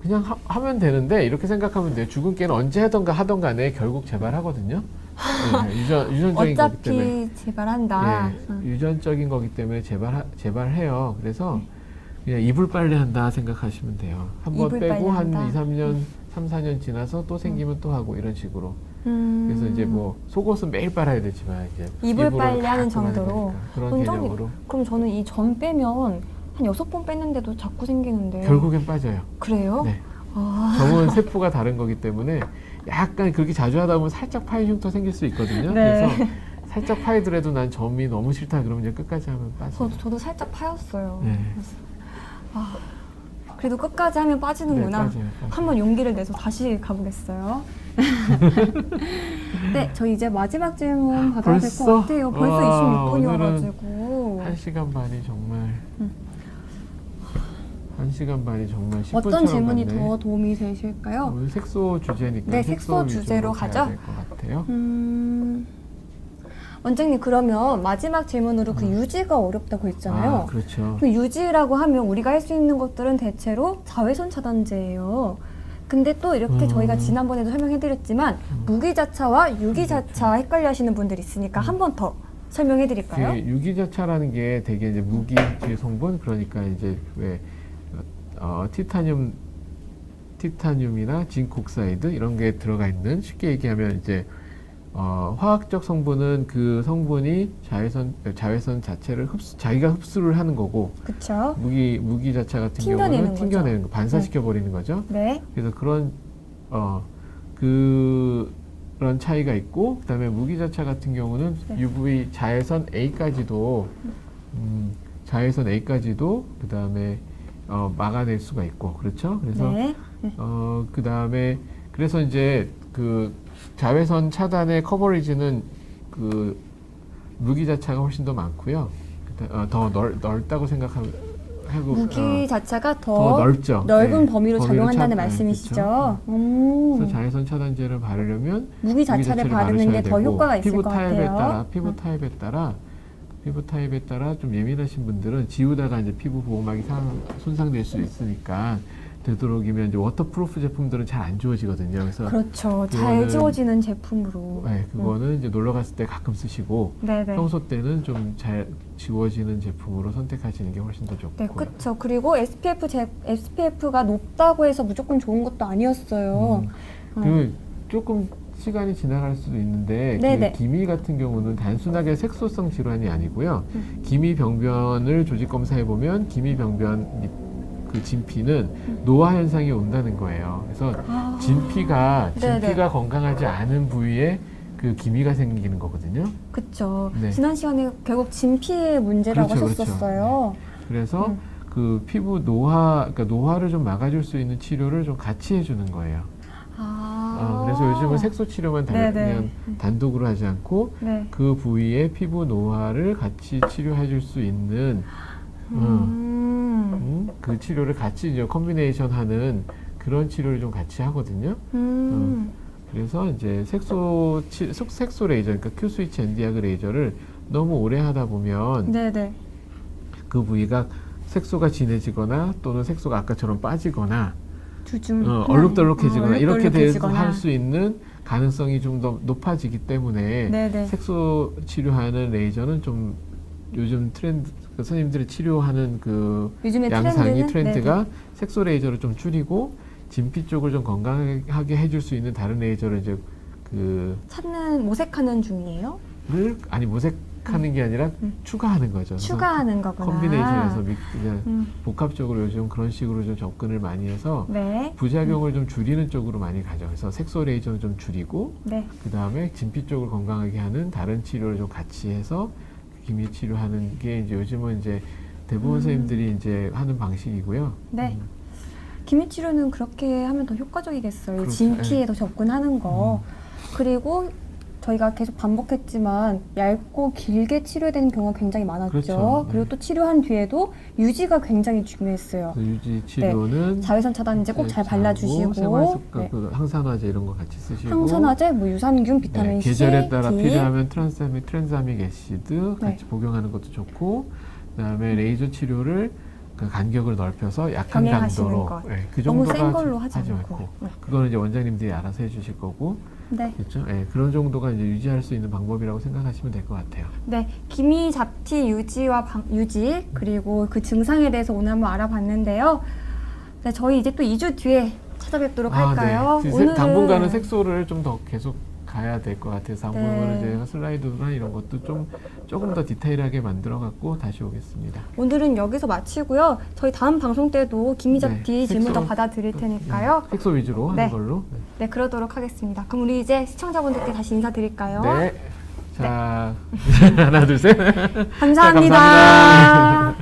그냥 하면 되는데 이렇게 생각하면 돼요. 죽은 깨는 언제 하던 간에 결국 재발하거든요. 네, 유전적인 거기 때문에. 어차피 재발한다. 네, 유전적인 거기 때문에 재발해요. 그래서 그냥 이불 빨래 한다 생각하시면 돼요. 한 번 이불 빼고 한 빨래한다. 2, 3년, 3, 4년 지나서 또 생기면 또 하고 이런 식으로. 음. 그래서 이제 뭐 속옷은 매일 빨아야 되지만 이제 이불 이불은 빨래하는 가끔 하는 정도로. 거니까. 그런 원장님, 개념으로 그럼 저는 이 전 빼면 한 6번 뺐는데도 자꾸 생기는데. 결국엔 빠져요. 그래요? 네. 아. 점은 세포가 다른 거기 때문에 약간 그렇게 자주 하다 보면 살짝 파인 흉터 생길 수 있거든요. 네. 그래서 살짝 파이더라도 난 점이 너무 싫다 그러면 이제 끝까지 하면 빠져요. 저도 살짝 파였어요. 네. 아, 그래도 끝까지 하면 빠지는구나. 네, 빠져요. 한번 용기를 내서 다시 가보겠어요. 네, 저 이제 마지막 질문 받아야 될 것 벌써? 같아요. 벌써 와, 26분이어가지고. 1시간 반이 정말 1시간 반이 정말 10분처럼 어떤 질문이 갔네. 더 도움이 되실까요? 오늘 색소 주제니까 네, 색소 주제로 가야 가죠. 될 것 같아요. 원장님, 그러면 마지막 질문으로 그 유지가 어렵다고 했잖아요. 아, 그렇죠. 그 유지라고 하면 우리가 할 수 있는 것들은 대체로 자외선 차단제예요. 근데 또 이렇게 저희가 지난번에도 설명해드렸지만 무기자차와 유기자차 헷갈려 하시는 분들이 있으니까 한 번 더 설명해드릴까요? 그 유기자차라는 게 되게 이제 무기 뒤에 성분 그러니까 이제 왜 티타늄이나 징크옥사이드 이런 게 들어가 있는 쉽게 얘기하면 이제 화학적 성분은 그 성분이 자외선 자체를 자기가 흡수를 하는 거고 그쵸? 무기자차 같은 튕겨내는 경우는 거죠. 튕겨내는 거, 반사시켜 버리는 거죠. 네. 그래서 그런 그런 차이가 있고 그다음에 무기자차 같은 경우는 네. UV 자외선 A까지도 그다음에 막아낼 수가 있고 그렇죠. 그래서 네. 그다음에 그래서 이제 그 자외선 차단의 커버리지는 그 무기자차가 훨씬 더 많고요. 더 넓다고 생각하고 무기자차가 더 넓죠. 넓은 네. 범위로 적용한다는 네, 말씀이시죠? 그래서 자외선 차단제를 바르려면 무기자차를 바르는 게 더 효과가 있을 것 같아요. 피부 타입에 따라 좀 예민하신 분들은 지우다가 이제 피부 보호막이 손상될 수 있으니까 되도록이면 이제 워터프루프 제품들은 잘 안 지워지거든요. 그래서 그렇죠. 잘 그거는- 지워지는 제품으로. 네, 그거는 이제 놀러 갔을 때 가끔 쓰시고 네네. 평소 때는 좀 잘 지워지는 제품으로 선택하시는 게 훨씬 더 좋고요. 네, 그렇죠. 그리고 SPF가 높다고 해서 무조건 좋은 것도 아니었어요. 그 조금 시간이 지나갈 수도 있는데 네네. 그 기미 같은 경우는 단순하게 색소성 질환이 아니고요. 기미 병변을 조직 검사해 보면 기미 병변 그 진피는 노화 현상이 온다는 거예요. 그래서 진피가 네네. 건강하지 않은 부위에 그 기미가 생기는 거거든요. 그렇죠. 네. 지난 시간에 결국 진피의 문제라고 그렇죠, 하셨었어요. 그래서 그 피부 그러니까 노화를 좀 막아줄 수 있는 치료를 좀 같이 해주는 거예요. 그래서 요즘은 색소 치료만 네네. 그냥 단독으로 하지 않고 네. 그 부위의 피부 노화를 같이 치료해줄 수 있는 그 치료를 같이 이제 컨비네이션 하는 그런 치료를 좀 같이 하거든요. 그래서 이제 색소 레이저, 그러니까 Q 스위치 엔디아그 레이저를 너무 오래 하다 보면 네네. 그 부위가 색소가 진해지거나 또는 색소가 아까처럼 빠지거나 얼룩덜룩해지거나 이렇게 돼서 할 수 있는 가능성이 좀 더 높아지기 때문에 네네. 색소 치료하는 레이저는 좀 요즘 트렌드 선생님들이 치료하는 그 요즘의 양상이 트렌드는? 트렌드가 네네. 색소 레이저를 좀 줄이고 진피 쪽을 좀 건강하게 해줄 수 있는 다른 레이저를 이제 모색하는 중이에요? 모색하는 게 아니라 추가하는 거죠. 그래서 추가하는 거구나. 컨비네이션에서 그냥 복합적으로 요즘 그런 식으로 좀 접근을 많이 해서 네. 부작용을 좀 줄이는 쪽으로 많이 가죠. 그래서 색소 레이저는 좀 줄이고 네. 그 다음에 진피 쪽을 건강하게 하는 다른 치료를 좀 같이 해서 기미 치료하는 게 이제 요즘은 이제 대부분 선생님들이 이제 하는 방식이고요. 네. 기미 치료는 그렇게 하면 더 효과적이겠어요. 그렇죠. 진피에 더 접근하는 거. 그리고 저희가 계속 반복했지만 얇고 길게 치료되는 경우가 굉장히 많았죠. 그렇죠. 그리고 또 치료한 뒤에도 유지가 굉장히 중요했어요. 그 유지 치료는 자외선 차단제 꼭 잘 발라주시고, 생활습관, 네. 그 항산화제 이런 거 같이 쓰시고, 항산화제, 유산균, 비타민 C, 계절에 따라 D. 필요하면 트랜사믹 애시드 같이 네. 복용하는 것도 좋고, 그다음에 레이저 치료를 그 간격을 넓혀서 약한 병행하시는 강도로 것. 예, 그 너무 정도가 센 걸로 하지 않고. 네. 그거는 이제 원장님들이 알아서 해주실 거고 네. 그렇죠? 예, 그런 정도가 이제 유지할 수 있는 방법이라고 생각하시면 될 것 같아요. 네, 기미 잡티 유지와 유지 그리고 그 증상에 대해서 오늘 한번 알아봤는데요. 네, 저희 이제 또 2주 뒤에 찾아뵙도록 할까요? 네. 당분간은 색소를 좀 더 계속 가야 될 것 같아서 당분간은 제가 슬라이드나 이런 것도 조금 더 디테일하게 만들어 갖고 다시 오겠습니다. 오늘은 여기서 마치고요. 저희 다음 방송 때도 기미 잡티 네, 질문 더 색소. 받아드릴 테니까요. 색소 위주로 네. 하는 걸로. 네, 그러도록 하겠습니다. 그럼 우리 이제 시청자분들께 다시 인사드릴까요? 네. 자, 하나, 둘, 셋. 감사합니다. 자, 감사합니다.